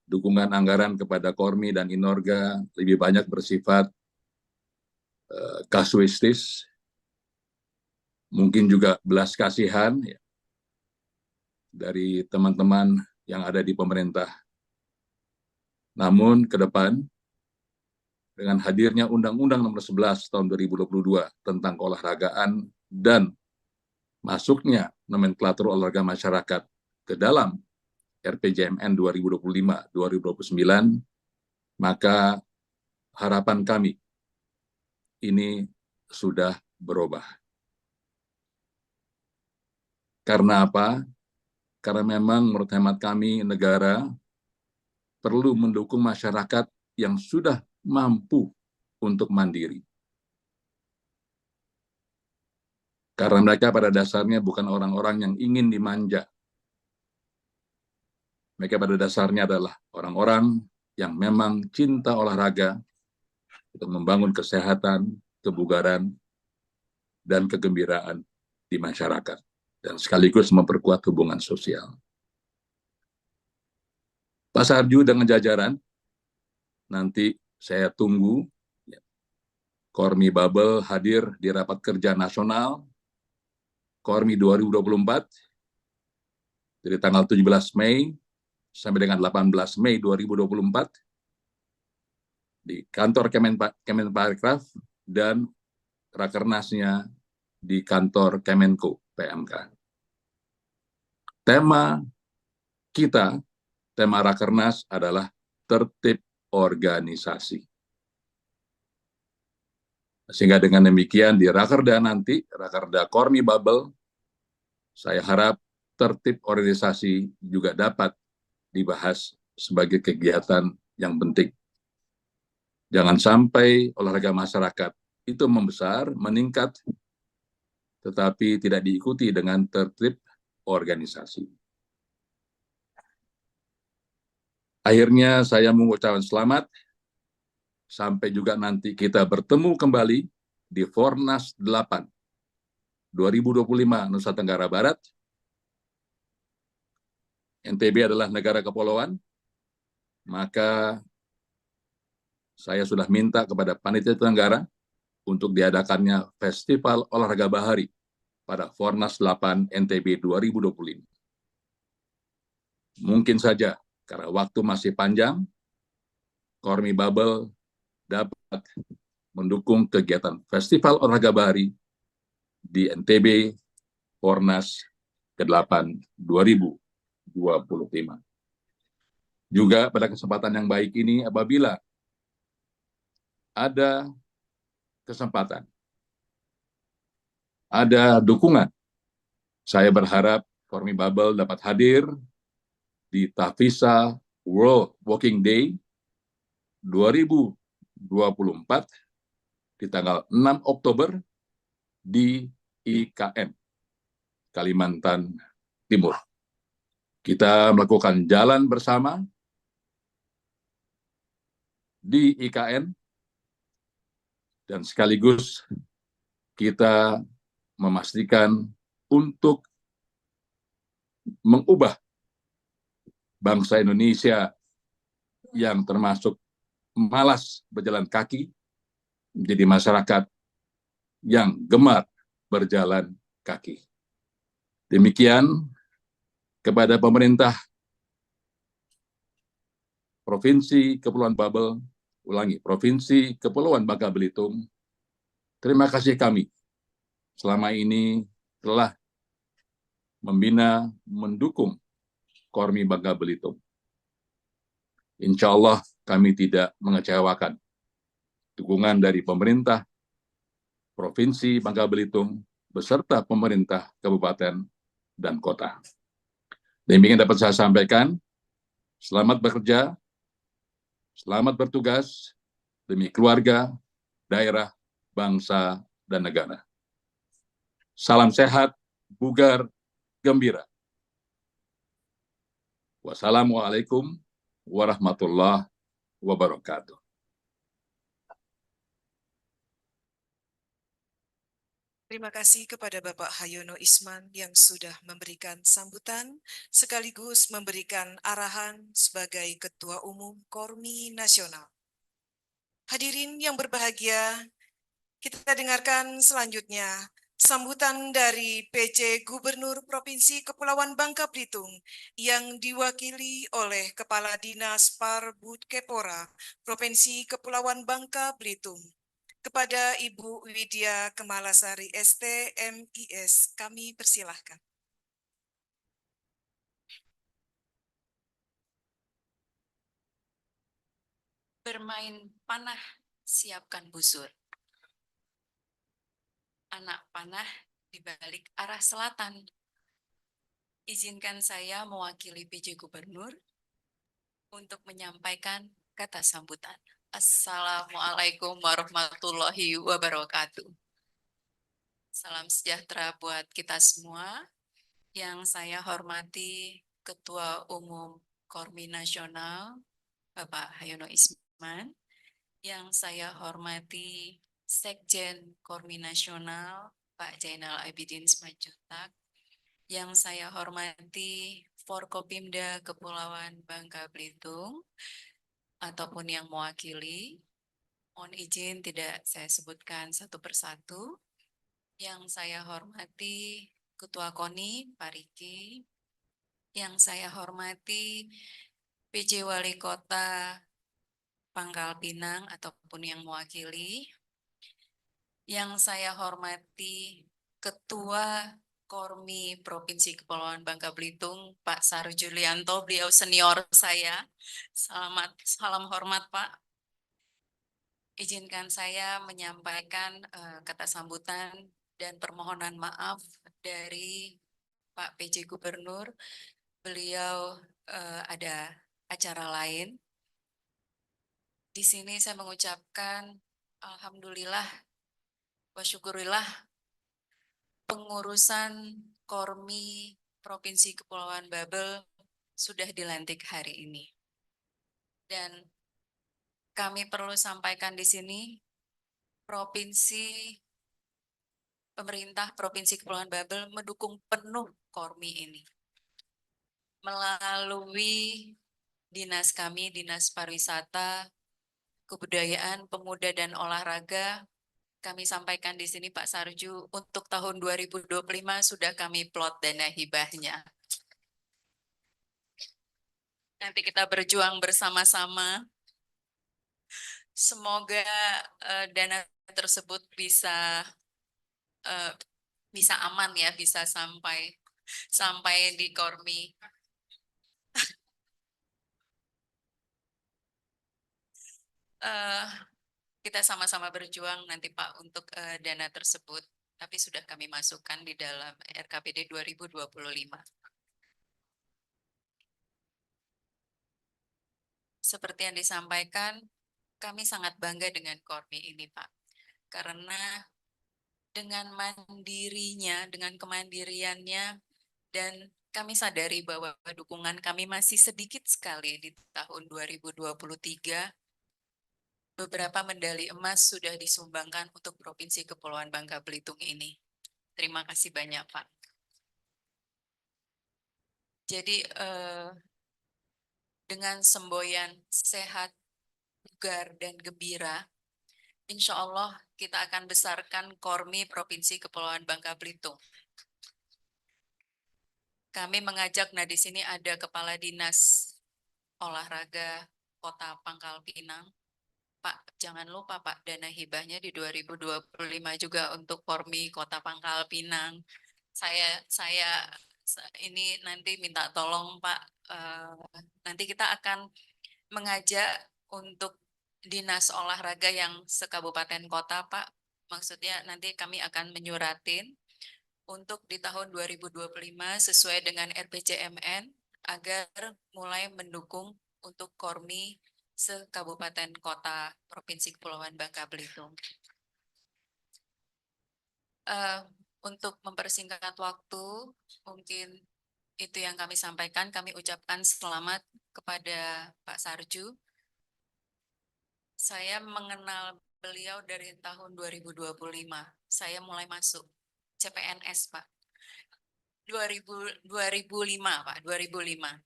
dukungan anggaran kepada Kormi dan Inorga lebih banyak bersifat kasuistis, mungkin juga belas kasihan ya, dari teman-teman yang ada di pemerintah. Namun ke depan, dengan hadirnya Undang-Undang Nomor 11 Tahun 2022 tentang keolahragaan dan masuknya nomenklatur olahraga masyarakat ke dalam RPJMN 2025-2029, maka harapan kami ini sudah berubah. Karena apa? Karena memang menurut hemat kami negara perlu mendukung masyarakat yang sudah mampu untuk mandiri. Karena mereka pada dasarnya bukan orang-orang yang ingin dimanja. Mereka pada dasarnya adalah orang-orang yang memang cinta olahraga untuk membangun kesehatan, kebugaran, dan kegembiraan di masyarakat, dan sekaligus memperkuat hubungan sosial. Pak Sarju dengan jajaran, nanti saya tunggu Kormi Bubble hadir di rapat kerja nasional Kormi 2024 dari tanggal 17 Mei sampai dengan 18 Mei 2024 di kantor Kemenparekraf dan Rakernasnya di kantor Kemenko PMK. Tema Rakernas adalah tertib organisasi. Sehingga dengan demikian di Rakerda nanti, Rakerda Kormi Bubble, saya harap tertib organisasi juga dapat dibahas sebagai kegiatan yang penting. Jangan sampai olahraga masyarakat itu membesar, meningkat, tetapi tidak diikuti dengan tertib organisasi. Akhirnya saya mengucapkan selamat, sampai juga nanti kita bertemu kembali di Fornas 8 2025 Nusa Tenggara Barat. NTB adalah negara kepulauan, maka saya sudah minta kepada Panitia Tenggara untuk diadakannya Festival Olahraga Bahari pada Fornas 8 NTB 2025. Mungkin saja, karena waktu masih panjang, Kormi Bubble dapat mendukung kegiatan Festival Olahraga Bahari di NTB Fornas ke-8 2025. Juga pada kesempatan yang baik ini, apabila ada kesempatan, ada dukungan, saya berharap Kormi Bubble dapat hadir di Tavisa World Walking Day 2024 di tanggal 6 Oktober di IKN, Kalimantan Timur. Kita melakukan jalan bersama di IKN dan sekaligus kita memastikan untuk mengubah bangsa Indonesia yang termasuk malas berjalan kaki menjadi masyarakat yang gemar berjalan kaki. Demikian kepada pemerintah Provinsi Kepulauan Babel, Provinsi Kepulauan Bangka Belitung, terima kasih kami selama ini telah membina, mendukung Kormi Bangka Belitung. Insya Allah kami tidak mengecewakan dukungan dari pemerintah Provinsi Bangka Belitung beserta pemerintah kabupaten dan kota. Demikian dapat saya sampaikan. Selamat bekerja, selamat bertugas demi keluarga, daerah, bangsa, dan negara. Salam sehat, bugar, gembira. Wassalamualaikum warahmatullahi wabarakatuh. Terima kasih kepada Bapak Hayono Isman yang sudah memberikan sambutan sekaligus memberikan arahan sebagai Ketua Umum Kormi Nasional. Hadirin yang berbahagia, kita dengarkan selanjutnya sambutan dari PJ Gubernur Provinsi Kepulauan Bangka Belitung yang diwakili oleh Kepala Dinas Parbudkepora Provinsi Kepulauan Bangka Belitung. Kepada Ibu Widya Kemalasari ST, MIS, kami persilahkan. Bermain panah, siapkan busur. Anak panah di balik arah selatan. Izinkan saya mewakili PJ Gubernur untuk menyampaikan kata sambutan. Assalamualaikum warahmatullahi wabarakatuh. Salam sejahtera buat kita semua. Yang saya hormati Ketua Umum Kormi Nasional, Bapak Hayono Isman. Yang saya hormati Sekjen Kormi Nasional, Pak Jainal Abidin Simanjuntak. Yang saya hormati Forkopimda Kepulauan Bangka Belitung, ataupun yang mewakili, mohon izin tidak saya sebutkan satu persatu. Yang saya hormati Ketua KONI, Pak Riki. Yang saya hormati PJ Wali Kota Pangkal Pinang ataupun yang mewakili. Yang saya hormati Ketua Kormi Provinsi Kepulauan Bangka Belitung, Pak Saru Julianto, beliau senior saya. Salam hormat, Pak. Izinkan saya menyampaikan kata sambutan dan permohonan maaf dari Pak PJ Gubernur. Beliau ada acara lain. Di sini saya mengucapkan alhamdulillah wa syukurillah pengurusan Kormi Provinsi Kepulauan Babel sudah dilantik hari ini. Dan kami perlu sampaikan di sini, pemerintah Provinsi Kepulauan Babel mendukung penuh Kormi ini. Melalui dinas kami, Dinas Pariwisata, Kebudayaan, Pemuda dan Olahraga, kami sampaikan di sini Pak Sarju, untuk tahun 2025 sudah kami plot dana hibahnya. Nanti kita berjuang bersama-sama. Semoga dana tersebut bisa aman ya, bisa sampai di Kormi. Kita sama-sama berjuang nanti Pak untuk dana tersebut, tapi sudah kami masukkan di dalam RKPD 2025. Seperti yang disampaikan, kami sangat bangga dengan Kormi ini Pak, karena dengan mandirinya, dengan kemandiriannya, dan kami sadari bahwa dukungan kami masih sedikit sekali di tahun 2023. Beberapa medali emas sudah disumbangkan untuk Provinsi Kepulauan Bangka Belitung ini. Terima kasih banyak, Pak. Jadi, dengan semboyan sehat, bugar, dan gembira, insya Allah kita akan besarkan Kormi Provinsi Kepulauan Bangka Belitung. Kami mengajak, di sini ada Kepala Dinas Olahraga Kota Pangkal Pinang. Pak, jangan lupa Pak, dana hibahnya di 2025 juga untuk Kormi Kota Pangkal Pinang. Saya ini nanti minta tolong Pak, nanti kita akan mengajak untuk dinas olahraga yang sekabupaten kota Pak. Maksudnya nanti kami akan menyuratin untuk di tahun 2025 sesuai dengan RPJMN agar mulai mendukung untuk Kormi sekabupaten kota Provinsi Kepulauan Bangka Belitung. Untuk mempersingkat waktu, mungkin itu yang kami sampaikan. Kami ucapkan selamat kepada Pak Sarju. Saya mengenal beliau dari tahun 2025. Saya mulai masuk CPNS, Pak. 2005, Pak, 2005.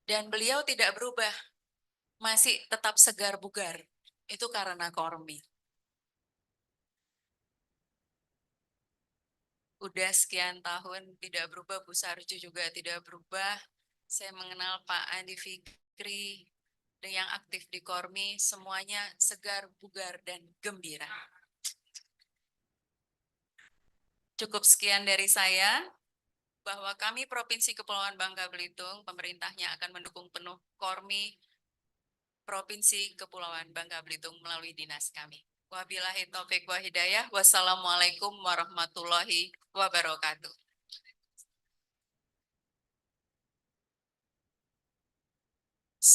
Dan beliau tidak berubah. Masih tetap segar bugar. Itu karena Kormi. Udah sekian tahun tidak berubah, Bu Sarju juga tidak berubah. Saya mengenal Pak Andi Fikri yang aktif di Kormi, semuanya segar, bugar, dan gembira. Cukup sekian dari saya, bahwa kami Provinsi Kepulauan Bangka Belitung, pemerintahnya akan mendukung penuh Kormi Provinsi Kepulauan Bangka Belitung melalui dinas kami. Wabillahi taufiq wa hidayah. Wassalamualaikum warahmatullahi wabarakatuh.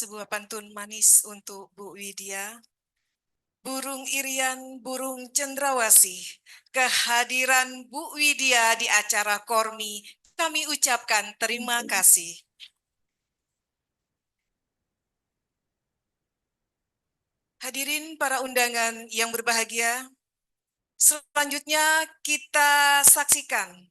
Sebuah pantun manis untuk Bu Widya. Burung irian, burung cendrawasih, kehadiran Bu Widya di acara Kormi, kami ucapkan terima kasih. Hadirin para undangan yang berbahagia, selanjutnya kita saksikan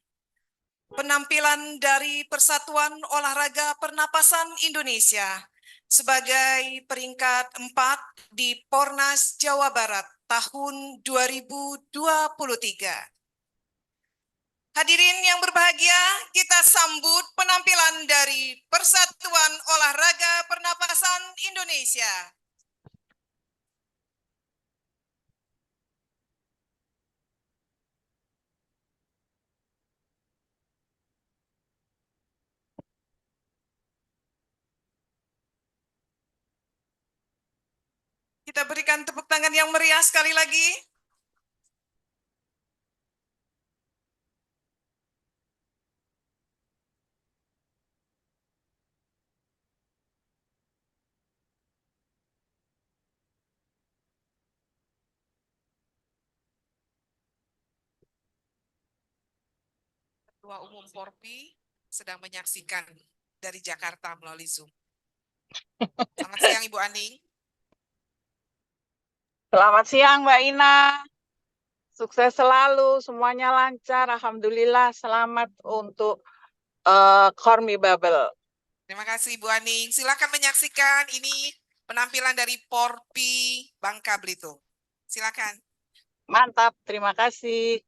penampilan dari Persatuan Olahraga Pernapasan Indonesia sebagai peringkat 4 di Pornas Jawa Barat tahun 2023. Hadirin yang berbahagia, kita sambut penampilan dari Persatuan Olahraga Pernapasan Indonesia. Kita berikan tepuk tangan yang meriah sekali lagi. Ketua Umum Porpi sedang menyaksikan dari Jakarta melalui Zoom. Selamat siang Ibu Aning. Selamat siang Mbak Ina. Sukses selalu, semuanya lancar. Alhamdulillah, selamat untuk Kormi Bubble. Terima kasih Ibu Aning. Silakan menyaksikan ini penampilan dari Porpi Bangka Belitung. Silakan. Mantap, terima kasih.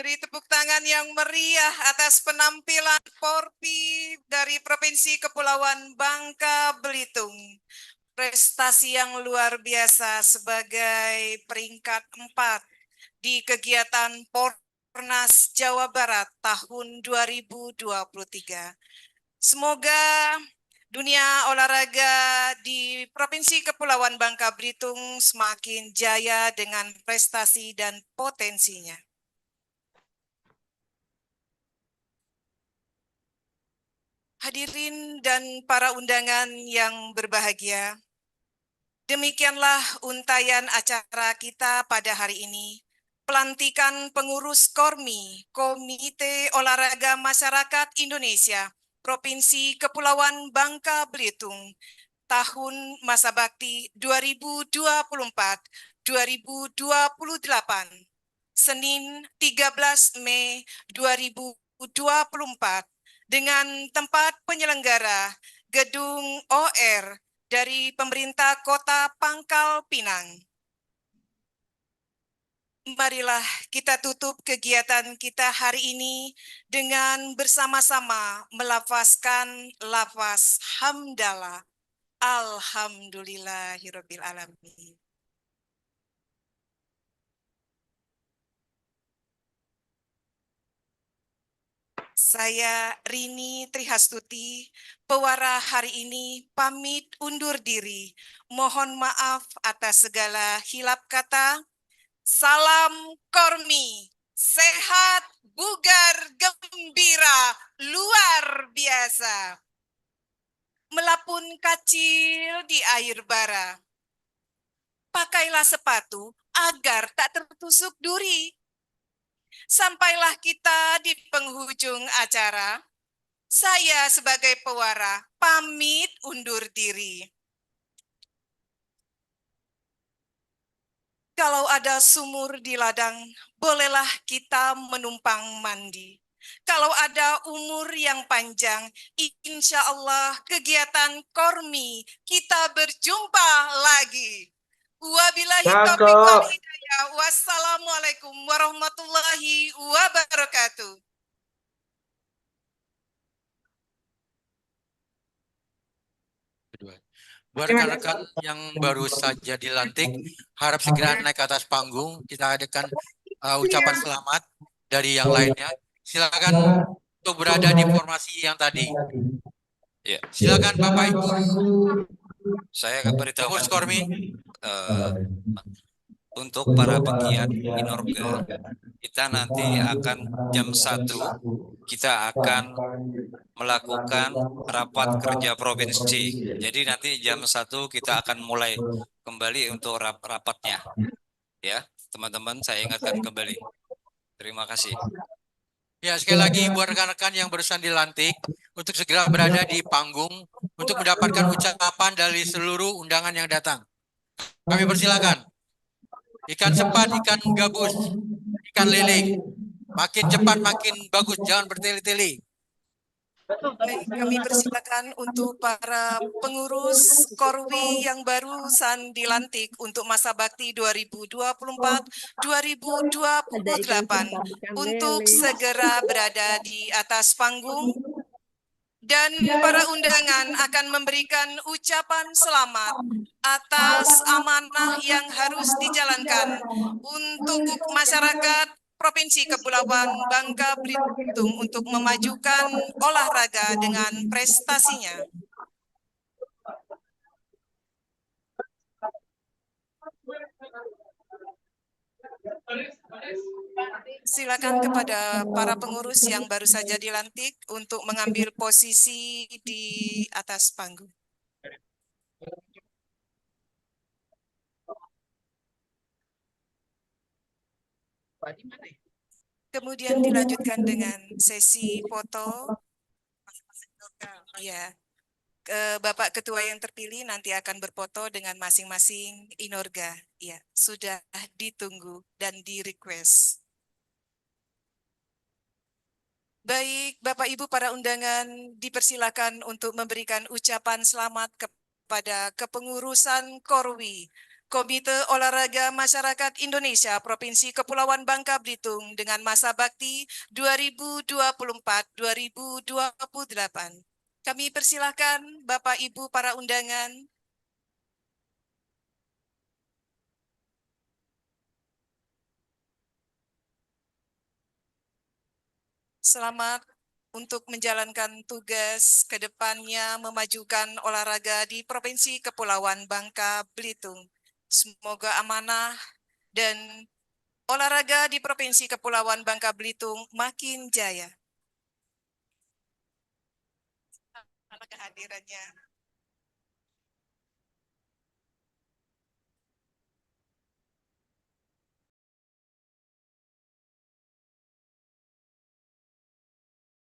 Beri tepuk tangan yang meriah atas penampilan Porpi dari Provinsi Kepulauan Bangka Belitung. Prestasi yang luar biasa sebagai peringkat 4 di kegiatan Pornas Jawa Barat tahun 2023. Semoga dunia olahraga di Provinsi Kepulauan Bangka Belitung semakin jaya dengan prestasi dan potensinya. Hadirin dan para undangan yang berbahagia, demikianlah untayan acara kita pada hari ini. Pelantikan pengurus KORMI, Komite Olahraga Masyarakat Indonesia, Provinsi Kepulauan Bangka Belitung, tahun masa bakti 2024-2028, Senin 13 Mei 2024, dengan tempat penyelenggara Gedung OR dari Pemerintah Kota Pangkal Pinang. Marilah kita tutup kegiatan kita hari ini dengan bersama-sama melafazkan lafaz hamdalah. Alhamdulillahirabbil alamin. Saya Rini Trihastuti, pewara hari ini pamit undur diri. Mohon maaf atas segala hilap kata. Salam KORMI, sehat, bugar, gembira, luar biasa. Melapun kacil di air bara. Pakailah sepatu agar tak tertusuk duri. Sampailah kita di penghujung acara. Saya sebagai pewara pamit undur diri. Kalau ada sumur di ladang, bolehlah kita menumpang mandi. Kalau ada umur yang panjang, insya Allah kegiatan KORMI kita berjumpa lagi. Wabillahi taufiq wal hidayah. Wassalamualaikum warahmatullahi wabarakatuh. Buat rekan-rekan yang baru saja dilantik, harap segera naik ke atas panggung. Kita adakan ucapan selamat dari yang lainnya. Silakan untuk berada di formasi yang tadi. Ya, Silakan Bapak Ibu. saya akan beritahu Pengurus Kormi. untuk para pegiat Inorga, kita nanti akan jam 1 kita akan melakukan rapat kerja provinsi. Jadi nanti jam 1 kita akan mulai kembali untuk rapatnya. Ya, teman-teman, saya ingatkan kembali. Terima kasih. Ya, sekali lagi buat rekan-rekan yang barusan dilantik untuk segera berada di panggung untuk mendapatkan ucapan dari seluruh undangan yang datang. Kami persilakan. Ikan sepat, ikan gabus, ikan lele. Makin cepat makin bagus, jangan bertele-tele. Baik, kami persilakan untuk para pengurus Korwi yang barusan dilantik untuk masa bakti 2024-2028 untuk segera berada di atas panggung. Dan para undangan akan memberikan ucapan selamat atas amanah yang harus dijalankan untuk masyarakat Provinsi Kepulauan Bangka Belitung untuk memajukan olahraga dengan prestasinya. Silakan kepada para pengurus yang baru saja dilantik untuk mengambil posisi di atas panggung. Kemudian dilanjutkan dengan sesi foto. Ya, Bapak Ketua yang terpilih nanti akan berfoto dengan masing-masing Inorga. Ya, sudah ditunggu dan di-request. Baik, Bapak Ibu para undangan dipersilakan untuk memberikan ucapan selamat kepada kepengurusan Korwi, Komite Olahraga Masyarakat Indonesia Provinsi Kepulauan Bangka Belitung dengan masa bakti 2024-2028. Kami persilakan Bapak Ibu para undangan. Selamat untuk menjalankan tugas ke depannya memajukan olahraga di Provinsi Kepulauan Bangka Belitung. Semoga amanah dan olahraga di Provinsi Kepulauan Bangka Belitung makin jaya. Apa kehadirannya?